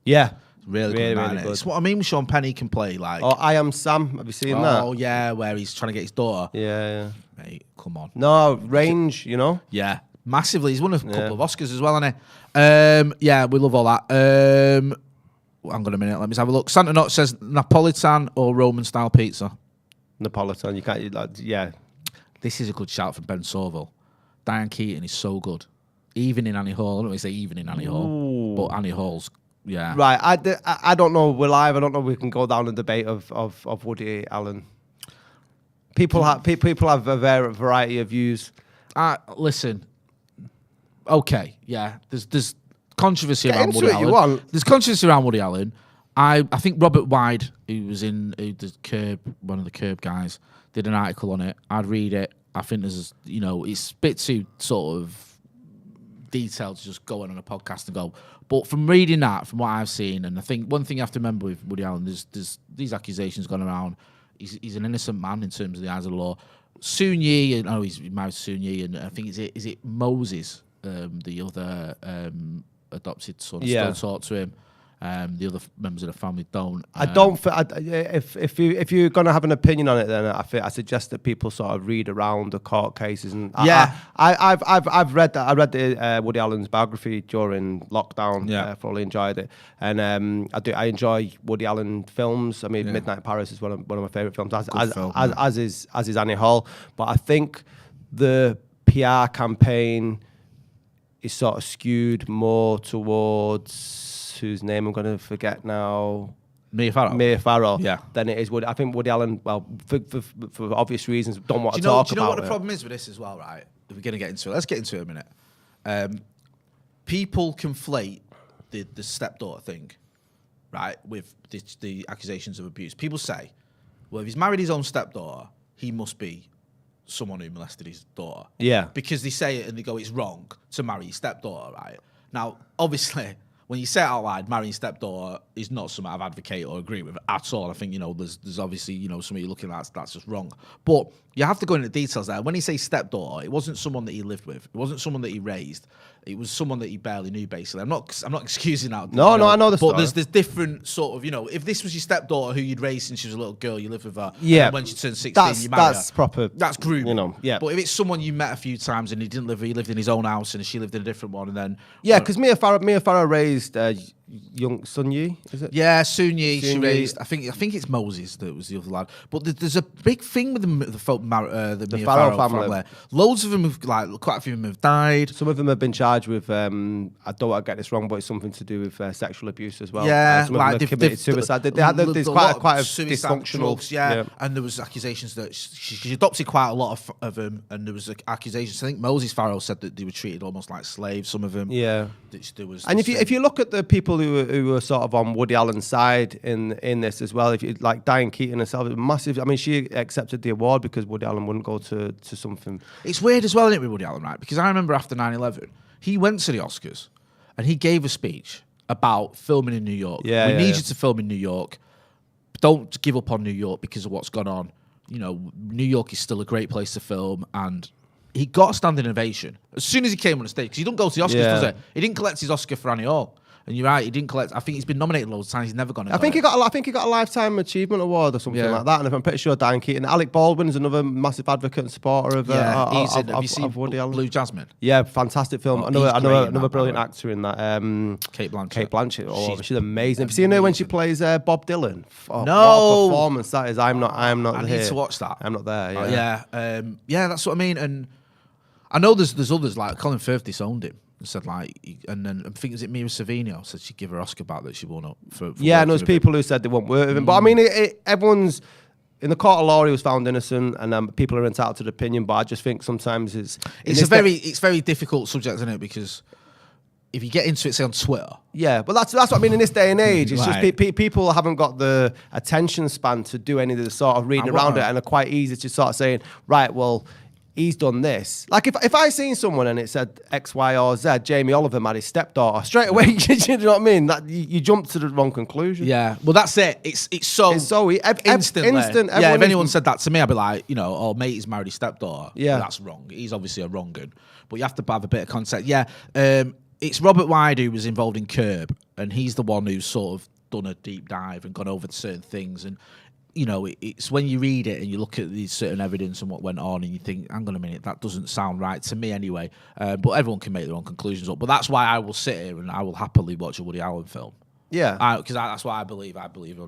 Yeah. Really good. It's what I mean with Sean Penn. He can play like... Oh, I Am Sam. Have you seen that? Oh, yeah, where he's trying to get his daughter. Yeah. Mate, come on. No, range, you know? Yeah, massively. He's won a couple of Oscars as well, hasn't he? Yeah, we love all that. Hang on a minute, let me have a look. Santa Not says Napolitan or Roman style pizza. Napolitan, you can't, yeah. This is a good shout from Ben Sorville. Diane Keaton is so good. Even in Annie Hall. I don't want to say even in Annie Hall, but Annie Hall's, yeah. Right, I don't know, we're live, I don't know if we can go down a debate of Woody Allen. People have a variety of views. Listen, okay, yeah, there's controversy around into Woody it, Allen. you want. There's controversy around Woody Allen. I think Robert Wyde, who was in the Curb, one of the Curb guys, did an article on it. I'd read it. I think there's, it's a bit too sort of detailed to just go on a podcast and go. But from reading that, from what I've seen, and I think one thing you have to remember with Woody Allen, there's these accusations gone around. He's an innocent man in terms of the eyes of the law. Soon Yi, he's married to Soon Yi, and I think is it Moses, the other adopted son. Yeah. I still talk to him. The other members of the family don't. If you're gonna have an opinion on it, then I suggest that people sort of read around the court cases. And I've read that. I read the Woody Allen's biography during lockdown. Yeah, thoroughly enjoyed it. And I enjoy Woody Allen films. I mean, Midnight in Paris is one of my favorite films. As is Annie Hall. But I think the PR campaign is sort of skewed more towards, whose name I'm going to forget now, Mia Farrow. Yeah. Than it is Woody. I think Woody Allen, well, for obvious reasons, don't want to talk about it. Do you know what the problem is with this as well, right? If we're going to get into it, let's get into it in a minute. People conflate the stepdaughter thing, right, with the accusations of abuse. People say, well, if he's married his own stepdaughter, he must be someone who molested his daughter. Yeah. Because they say it and they go, it's wrong to marry your stepdaughter, right? Now, obviously, when you say it out loud, marrying stepdaughter is not something I've advocated or agree with at all. I think, there's obviously, something you're looking at that's just wrong. But you have to go into details there. When he says stepdaughter, it wasn't someone that he lived with. It wasn't someone that he raised. It was someone that he barely knew, basically. I'm not excusing that. No, I know the story. But there's different sort of, if this was your stepdaughter who you'd raised since she was a little girl, you lived with her. Yeah. And when she turned 16, you married her. That's proper. That's grooming. Yeah. But if it's someone you met a few times and he didn't live, he lived in his own house and she lived in a different one, and then Yeah, because Mia Farrow raised young Sun Yi, is it? Yeah, Sun Yi. She Sun Yi. raised. I think it's Moses that was the other lad. But there's a big thing with the Mia Farrow Farrow family. Loads of them have, quite a few of them have died. Some of them have been charged with, I don't want to get this wrong, but it's something to do with sexual abuse as well. Yeah, some of them have committed suicide. There's quite a dysfunctional. Drugs, yeah. And there was accusations that she adopted quite a lot of them, and there was accusations. I think Moses Farrow said that they were treated almost like slaves. Some of them. Yeah. There was. And if you look at the people who were sort of on Woody Allen's side in this as well, if you like Diane Keaton herself, massive. I mean, she accepted the award because Woody Allen wouldn't go to something. It's weird as well, isn't it, with Woody Allen, right? Because I remember after 9/11, he went to the Oscars and he gave a speech about filming in New York. We need you to film in New York. Don't give up on New York because of what's gone on. New York is still a great place to film, and he got a standing ovation as soon as he came on the stage, because he don't go to the Oscars, does he? He didn't collect his Oscar for Annie Hall. And you're right, he didn't collect. I think he's been nominated loads of times. He's never gone. I think he got a lifetime achievement award or something like that. And I'm pretty sure Diane Keaton, Alec Baldwin's another massive advocate and supporter of have you seen Woody Allen. Blue Jasmine? Yeah, fantastic film. Another brilliant actor in that. Kate Blanchett. Kate Blanchett. Oh, she's amazing. Have you seen her when she plays Bob Dylan? No, what a performance that is. I'm not. I here. need to watch that. I'm not there. Yeah. Yeah, that's what I mean. And I know there's others like Colin Firth disowned him. Said and then I think is it Mira Sorvino said she'd give her Oscar back that she won up for and there's people who said they won't work with him. But I mean, everyone's in the court of law. He was found innocent, and people are entitled to their opinion. But I just think sometimes it's very difficult subject, isn't it? Because if you get into it, say on Twitter, but that's what I mean. In this day and age, it's just people haven't got the attention span to do any of the sort of reading around it, and are quite easy to sort of saying, right, well, he's done this. Like if I seen someone and it said X, Y, or Z, Jamie Oliver married his stepdaughter, straight away, you know what I mean? That you jump to the wrong conclusion. Yeah, well that's it. It's so instant. Yeah, if anyone said that to me, I'd be like, mate, he's married his stepdaughter. Yeah, that's wrong. He's obviously a wrong un, but you have to have a bit of context. Yeah, it's Robert Wyde who was involved in Curb, and he's the one who's sort of done a deep dive and gone over certain things. And it's when you read it and you look at the certain evidence and what went on and you think, hang on a minute, that doesn't sound right to me anyway. But everyone can make their own conclusions up. But that's why I will sit here and I will happily watch a Woody Allen film. Yeah. Because that's what I believe. I believe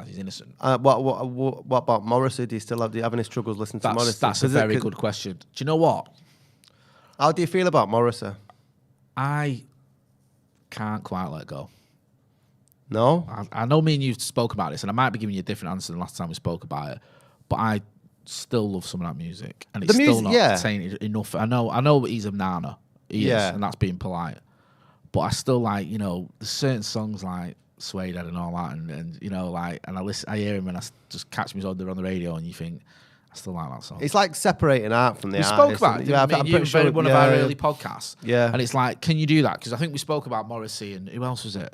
he's innocent. What about Morrissey? Do you have any struggles listening to Morrissey? That's a very good question. Do you know what? How do you feel about Morrissey? I can't quite let go. No? I know me and you spoke about this, and I might be giving you a different answer than last time we spoke about it, but I still love some of that music, and it's still not tainted enough. I know he's a nana, he is, and that's being polite, but I still like, there's certain songs like Suede and all that, and I hear him and I just catch me on the radio, and you think, I still like that song. It's like separating art from the artist. We spoke about it, I'm pretty sure one of our early podcasts. Yeah. And it's like, can you do that? Because I think we spoke about Morrissey, and who else was it?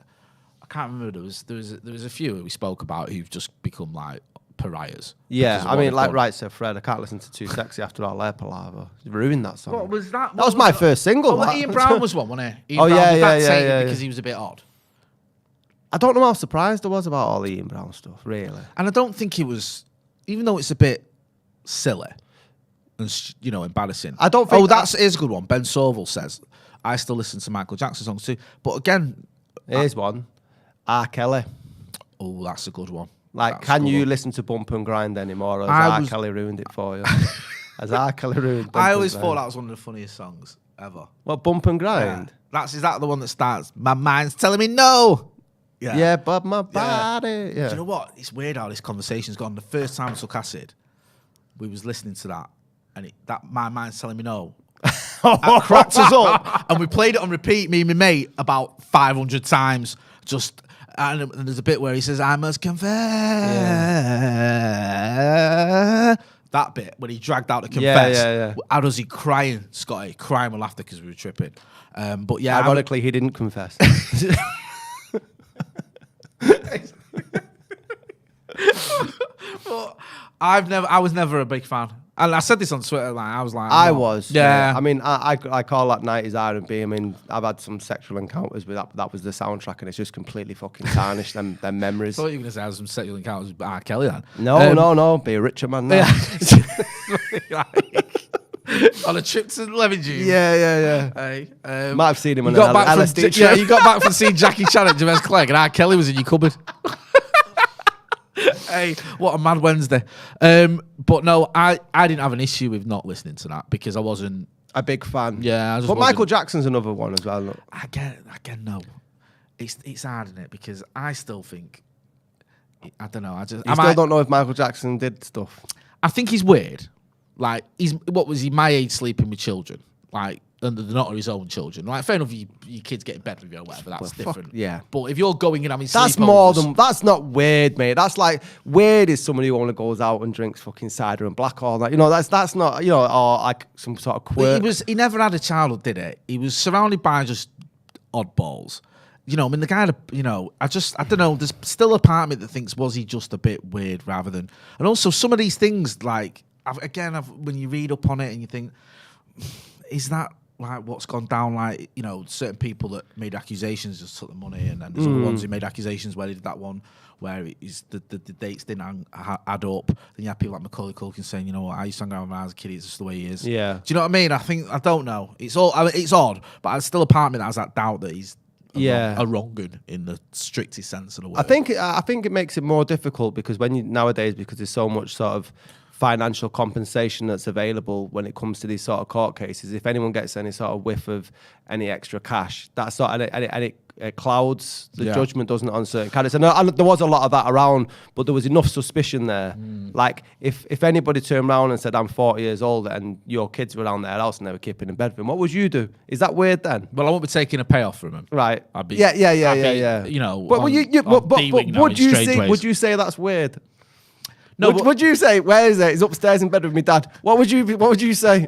I can't remember. There was a few we spoke about who've just become like pariahs. Yeah, because of I what mean, they've like done. Right Said Fred, I can't listen to Too Sexy after all their palaver. You ruined that song. What was that? That was my first single. Oh, that. Ian Brown was one, wasn't he? Ian Oh, Brown, yeah, was yeah, that yeah, tainted yeah, because yeah. he was a bit odd. I don't know how surprised I was about all the Ian Brown stuff, really. And I don't think it was, even though it's a bit silly and embarrassing. I don't think. Here's a good one. Ben Soville says, "I still listen to Michael Jackson songs too." But again, Here's one. R. Kelly. oh, that's a good one. Like, That's a can good you one. listen to Bump and Grind anymore? Or I has R. was- Kelly ruined it for you? Has R. Kelly ruined Bump I and always Grind? thought that was one of the funniest songs ever. What, Bump and Grind? Is that the one that starts? My mind's telling me no. Yeah, but my body. Yeah. Do you know what? It's weird how this conversation's gone. The first time I took acid, we was listening to that, and my mind's telling me no. That cracked us up, and we played it on repeat, me and my mate, about 500 times. And there's a bit where he says, "I must confess." That bit when he dragged out to confess. Yeah. How does he crying, Scotty? Crying with laughter because we were tripping. But yeah, Ironically, he didn't confess. I was never a big fan, and I said this on Twitter. Like I was like, I no. was. Yeah. I mean, I call that 90s R&B. I mean, I've had some sexual encounters with that. That was the soundtrack, and it's just completely fucking tarnished them memories. I thought you were going to say I had some sexual encounters with R. Kelly then. No. Be a richer man now. On a trip to Lemon Juice. Yeah. Hey, Might have seen him on you got an back LSD from, trip. yeah, you got back from seeing Jackie Chan at Jemez Clegg, and R. Kelly was in your cupboard. Hey, what a mad Wednesday. But no, I didn't have an issue with not listening to that because I wasn't a big fan. Yeah, I just but wasn't. Michael Jackson's another one as well. Look. Again, no. It's hard, isn't it? Because I still think, I don't know. I still don't know if Michael Jackson did stuff. I think he's weird. Like, what was he, my age, sleeping with children? Like, and they're not his own children. Like, fair enough, your kids get in bed with you or whatever, that's different. Yeah. But if you're going and having That's more than, that's not weird, mate. That's like, weird is somebody who only goes out and drinks fucking cider and black all that. That's not, or like some sort of quirk. He never had a childhood, did it? He was surrounded by just oddballs. I mean, the guy, I don't know, there's still a part of me that thinks, was he just a bit weird rather than, and also some of these things, like, when you read up on it and you think, is that like what's gone down? Like, certain people that made accusations just took the money, and then there's other ones who made accusations where they did that one where the dates didn't add up. Then you have people like Macaulay Culkin saying, I used to hang around when I was a kid, it's just the way he is. Yeah. Do you know what I mean? I don't know. It's odd, but there's still a part of me that has that doubt that he's a wrong in the strictest sense of the word. I think it makes it more difficult because nowadays there's so much sort of financial compensation that's available when it comes to these sort of court cases. If anyone gets any sort of whiff of any extra cash, that's sort of, and it clouds the judgment, doesn't it, on certain candidates. And there was a lot of that around, but there was enough suspicion there. Like if anybody turned around and said, "I'm 40 years old and your kids were around their house and they were keeping in bed with him," what would you do? Is that weird then? Well, I won't be taking a payoff from him. Right. I'd be, yeah. But would you say that's weird? No, would you say, where is it? He's upstairs in bed with me dad. What would you say?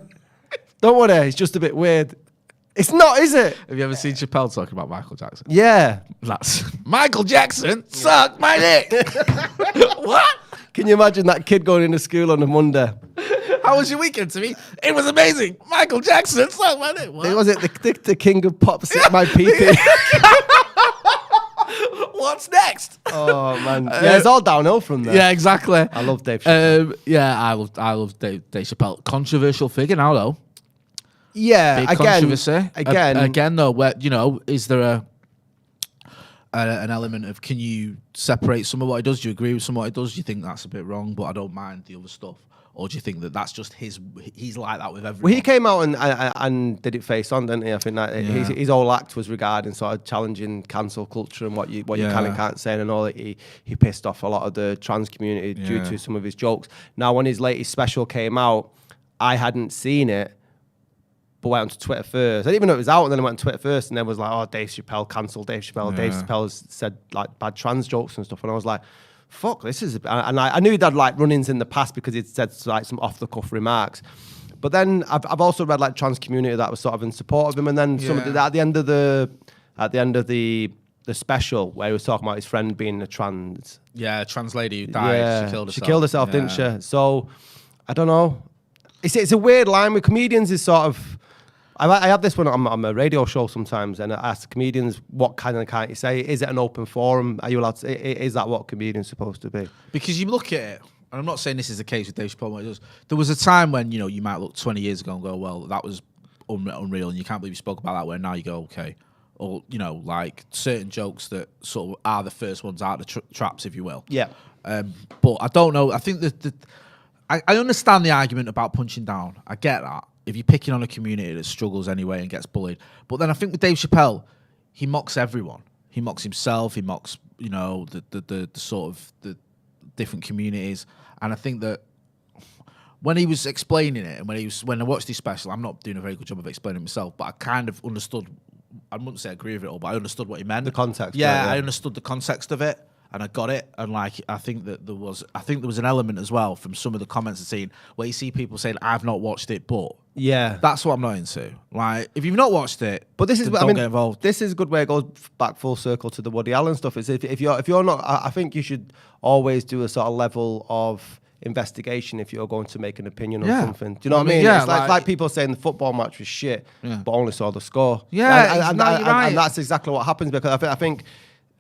Don't worry, it's just a bit weird. It's not, is it? Have you ever seen Chappelle talking about Michael Jackson? Yeah. That's Michael Jackson sucked my dick. What? Can you imagine that kid going into school on a Monday? How was your weekend, to me? It was amazing. Michael Jackson sucked my dick. What? Was it the king of pop sick my pee-pee? What's next? Oh man, yeah, it's all downhill from there. Yeah, exactly. I love Dave Chappelle. I love Dave Chappelle. Controversial figure now, though. Yeah, Big controversy. Again, though, where is there an element of, can you separate some of what he does? Do you agree with some of what he does? Do you think that's a bit wrong, but I don't mind the other stuff? Or do you think that that's just he's like that with everyone? Well, he came out and did it face on, didn't he? I think that his whole act was regarding sort of challenging cancel culture and what you can and can't say, and I know that he pissed off a lot of the trans community due to some of his jokes. Now, when his latest special came out, I hadn't seen it, but went onto Twitter first. I didn't even know it was out, and then I went on Twitter first, and then was like, "Oh, Dave Chappelle cancelled Dave Chappelle." Dave Chappelle said like bad trans jokes and stuff, and I was like, fuck, this is... And I knew he'd had like run-ins in the past because he'd said like some off-the-cuff remarks. But then I've also read like trans community that was sort of in support of him, and then some at the end of the the special where he was talking about his friend being a trans. Yeah, a trans lady who died. She killed herself, didn't she? So I don't know. It's a weird line with comedians. Is sort of. I have this one on a radio show sometimes, and I ask comedians, what kind of can't you say? Is it an open forum? Are you allowed to? Is that what comedians supposed to be? Because you look at it, and I'm not saying this is the case with Dave Chappelle. There was a time when you might look 20 years ago and go, well, that was unreal, and you can't believe you spoke about that. Where now you go, okay, or like certain jokes that sort of are the first ones out the traps, if you will. Yeah. But I don't know. I think that I understand the argument about punching down. I get that. If you're picking on a community that struggles anyway and gets bullied. But then I think with Dave Chappelle, he mocks everyone. He mocks himself. He mocks, the sort of the different communities. And I think that when he was explaining it, and when I watched his special, I'm not doing a very good job of explaining it myself, but I kind of understood. I wouldn't say I agree with it all, but I understood what he meant. The context. Yeah, I understood the context of it. And I got it, and I think that there was an element as well from some of the comments I've seen where you see people saying, "I've not watched it," but that's what I'm not into. Like, if you've not watched it, but this is, don't get involved. This is a good way. It goes back full circle to the Woody Allen stuff. Is if you're not, I think you should always do a sort of level of investigation if you're going to make an opinion on something. Do you know what I mean? Yeah, it's like people saying the football match was shit, but only saw the score. Yeah, and that's exactly what happens, because I think.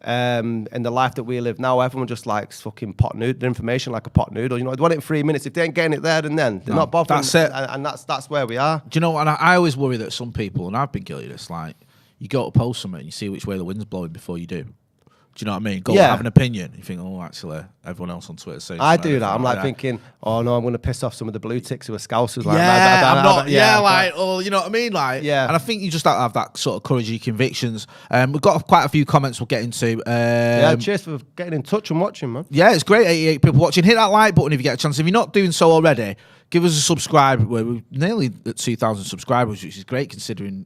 In the life that we live now, everyone just likes fucking pot noodle information, like a pot noodle. They want it in 3 minutes. If they ain't getting it there, then they're not bothering. That's it, and that's where we are. Do you know? And I always worry that some people, and I've been guilty of this, like you go to post something and you see which way the wind's blowing before you do. Do you know what I mean? Go have an opinion. You think, oh, actually, everyone else on Twitter says. I do that. I'm like thinking, oh no, I'm going to piss off some of the blue ticks who are scousers. Like, you know what I mean? Like, yeah. And I think you just have to have that sort of courage of your convictions. We've got quite a few comments we'll get into. Cheers for getting in touch and watching, man. Yeah, it's great. 88 people watching. Hit that like button if you get a chance. If you're not doing so already, give us a subscribe. We're nearly at 2,000 subscribers, which is great considering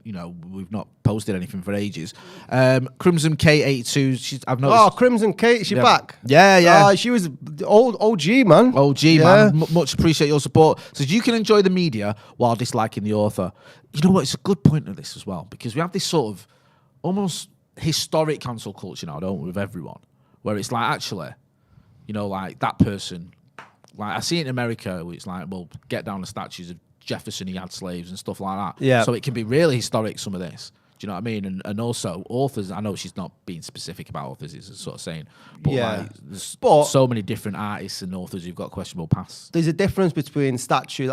we've not posted anything for ages. Crimson K82. I've noticed. Oh, Crimson Kate, is she back? Yeah. She was old OG, man. OG, man. Much appreciate your support. So you can enjoy the media while disliking the author. You know what? It's a good point of this as well, because we have this sort of almost historic cancel culture now, don't we, with everyone, where it's like, actually, like that person. Like I see it in America, where it's like, well, get down the statues of Jefferson, he had slaves and stuff like that. Yeah. So it can be really historic, some of this. Do you know what I mean? And also authors, I know she's not being specific about authors, it's sort of saying, but there's so many different artists and authors who've got questionable pasts. There's a difference between statues.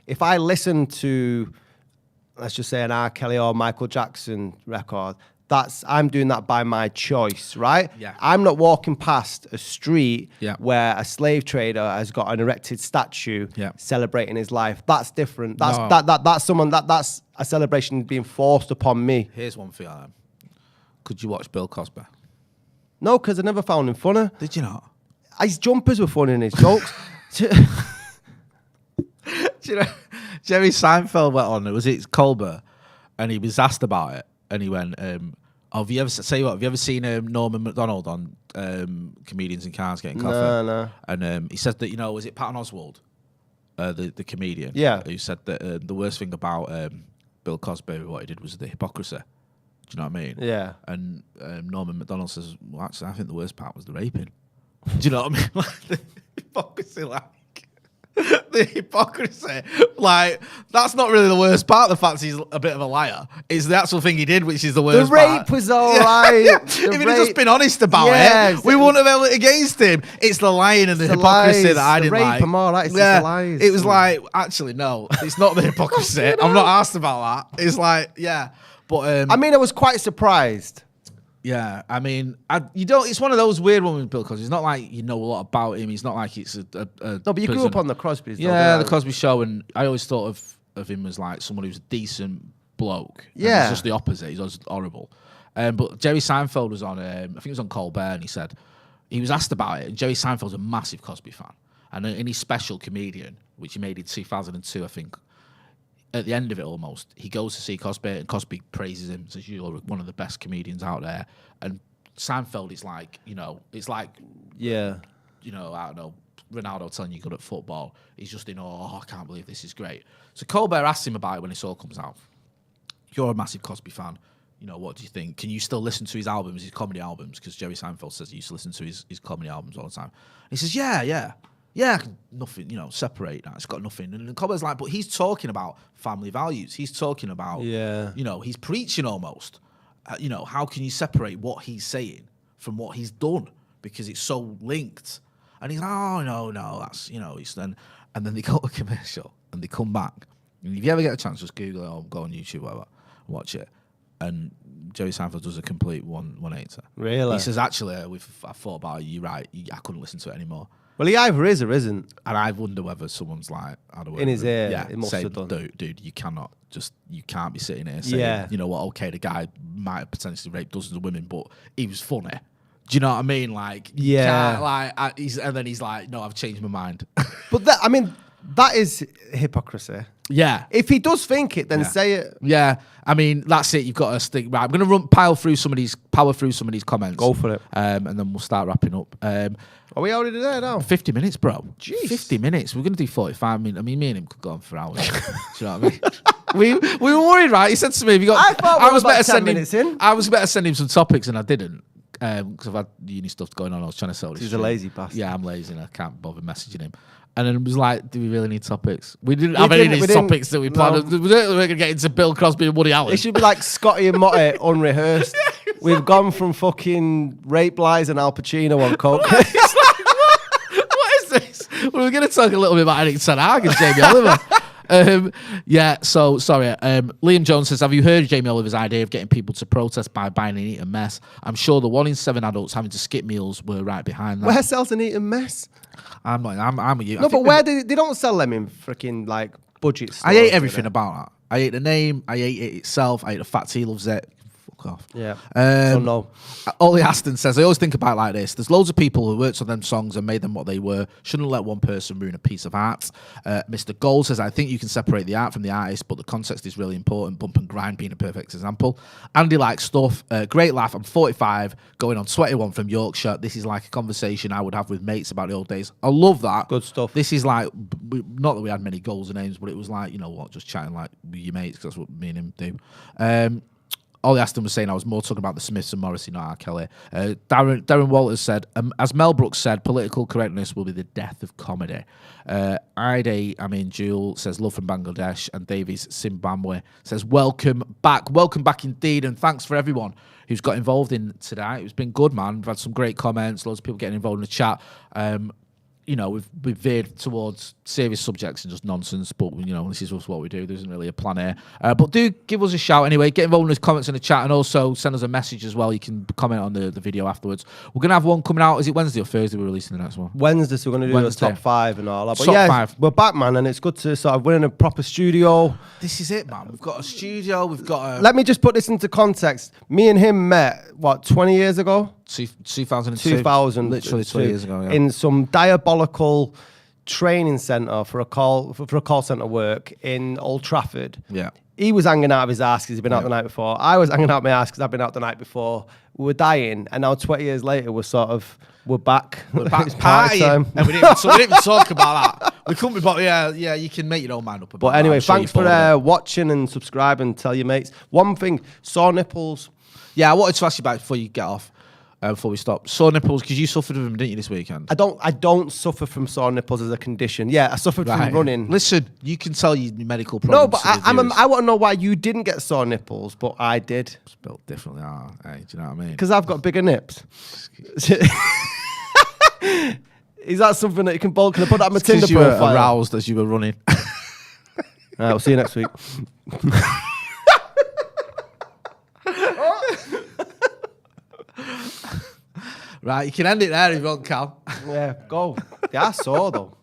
If I listen to, let's just say, an R. Kelly or Michael Jackson record, I'm doing that by my choice, right? Yeah. I'm not walking past a street where a slave trader has got an erected statue celebrating his life. That's different. That's that's a celebration being forced upon me. Here's one for you. Could you watch Bill Cosby? No, because I never found him funny. Did you not? His jumpers were funny and his jokes. Do you know, Jerry Seinfeld went on, it Colbert, and he was asked about it. And he went, have you ever seen Norman MacDonald on Comedians in Cars Getting Coffee? No. And he said that, was it Patton Oswalt, the comedian? Yeah. Who said that the worst thing about Bill Cosby, what he did, was the hypocrisy. Do you know what I mean? Yeah. And Norman MacDonald says, well, actually, I think the worst part was the raping. Do you know what I mean? Like, the hypocrisy, the hypocrisy, that's not really the worst part. The fact he's a bit of a liar. It's the actual thing he did, which is the worst. The rape was all right. If he'd have just been honest about it, we wouldn't have held it against him. It's the lying and the hypocrisy that I didn't like. I'm all right. It's the lies. It was like, actually, no, it's not the hypocrisy. I'm not asked about that. It's like, but I was quite surprised. Yeah, it's one of those weird ones with Bill Cosby. It's not like you know a lot about him. He's not like it's a no, but you grew up on the Crosbys. Yeah, the Cosby Show, and I always thought of him as like someone who's a decent bloke. Yeah. He's just the opposite. He's just horrible. But Jerry Seinfeld was on, I think it was on Colbert, and he was asked about it, and Jerry Seinfeld's a massive Cosby fan. And in his special Comedian, which he made in 2002, I think, at the end of it almost, he goes to see Cosby, and Cosby praises him, says, you're one of the best comedians out there. And Seinfeld is like, it's like, I don't know, Ronaldo telling you good at football. He's just in awe, I can't believe this is great. So Colbert asked him about it when this all comes out. You're a massive Cosby fan. you know, what do you think? Can you still listen to his albums, his comedy albums? Because Jerry Seinfeld says he used to listen to his comedy albums all the time. And he says, yeah, nothing, you know, separate that. It's got nothing. And the comments like, but he's talking about family values. He's talking about, you know, he's preaching almost. You know, how can you separate what he's saying from what he's done? Because it's so linked. And he's like, oh, no, that's, you know, and then they go to commercial and they come back. And if you ever get a chance, just Google it or go on YouTube, whatever, watch it. And Jerry Seinfeld does a complete 180. Really? He says, actually, I thought about it, you're right, I couldn't listen to it anymore. Well, he either is or isn't. And I wonder whether someone's like, in his ear, it must saying, have done. Dude, you can't be sitting here saying, you know what, okay, the guy might have potentially raped dozens of women, but he was funny. Do you know what I mean? Like, and then he's like, no, I've changed my mind. But that is hypocrisy. Yeah. If he does think it, then say it. Yeah. I mean, that's it. You've got to stick. Right, I'm going to power through some of these comments. Go for it. And then we'll start wrapping up. Are we already there now? 50 minutes, bro. Jeez. 50 minutes. We're going to do 45 minutes. I mean, me and him could go on for hours. Do you know what I mean? we were worried, right? He said to me, "Have you got?" I thought we were about 10 minutes in. I was better to send him some topics, and I didn't. Because I've had uni stuff going on. I was trying to sell this. He's a lazy bastard. Yeah, I'm lazy and I can't bother messaging him. And then it was like, do we really need topics? We didn't have any of these topics that we planned. No. We're going to get into Bill Crosby and Woody Allen. It should be like Scotty and Motty, unrehearsed. We've gone from fucking rape lies and Al Pacino on coke. It's like, what is this? Well, we're going to talk a little bit about Eric Ten Hag and Jamie Oliver. So sorry. Liam Jones says, have you heard Jamie Oliver's idea of getting people to protest by buying and eat a mess? I'm sure the 1 in 7 adults having to skip meals were right behind that. Where sells an eat a mess? I'm with you. No, but where they don't sell them in freaking like budget stores. I ate everything about that. I ate the name. I ate it itself. I ate the fact he loves it. Fuck off. Yeah. So no. Ollie Aston says, I always think about it like this. There's loads of people who worked on them songs and made them what they were. Shouldn't let one person ruin a piece of art. Mr. Gold says, I think you can separate the art from the artist, but the context is really important. Bump and grind being a perfect example. Andy likes stuff. Great laugh. I'm 45, going on 21 from Yorkshire. This is like a conversation I would have with mates about the old days. I love that. Good stuff. This is like, not that we had many goals and names, but it was like, you know what, just chatting like with your mates, because that's what me and him do. Ollie Aston was saying I was more talking about the Smiths and Morrissey, not R. Kelly. Darren Walters said, as Mel Brooks said, political correctness will be the death of comedy. Jewel says, love from Bangladesh. And Davies Zimbabwe says, welcome back indeed. And thanks for everyone who's got involved in today. It's been good, man. We've had some great comments, loads of people getting involved in the chat. You know, we've veered towards serious subjects and just nonsense, but, you know, this is just what we do. There isn't really a plan here. But do give us a shout anyway. Get involved in the comments in the chat and also send us a message as well. You can comment on the video afterwards. We're going to have one coming out. Is it Wednesday or Thursday we're releasing the next one? Wednesday, so we're going to do the top 5 and all that. But top 5. We're back, man, and it's good to sort of, we're in a proper studio. This is it, man. We've got a studio. We've got a... Let me just put this into context. Me and him met, 20 years ago? 2002. 2000. Literally 20 years ago, yeah. In some diabolical training centre for a call centre work in Old Trafford. Yeah. He was hanging out of his ass because he'd been out the night before. I was hanging out of my ass because I'd been out the night before. We were dying, and now 20 years later, we're back. We're back It's party time. And we didn't even talk about that. We couldn't be, but yeah, you can make your own mind up about But anyway, that. Sure thanks for watching and subscribing. Tell your mates. One thing, sore nipples. Yeah, I wanted to ask you about it before you get off. Before we stop, sore nipples, because you suffered with them, didn't you, this weekend? I don't suffer from sore nipples as a consion. Yeah, I suffered from running. Listen, you can tell your medical problems. No, but I want to know why you didn't get sore nipples, but I did. It's built differently. Hey, do you know what I mean? Because I've got bigger nips. Is that something that you can bolt? Can I put that on my Tinder you were profile? aroused as you were running. All right, we'll see you next week. Right, you can end it there if you want, Cal. Yeah, go. Yeah, I saw though.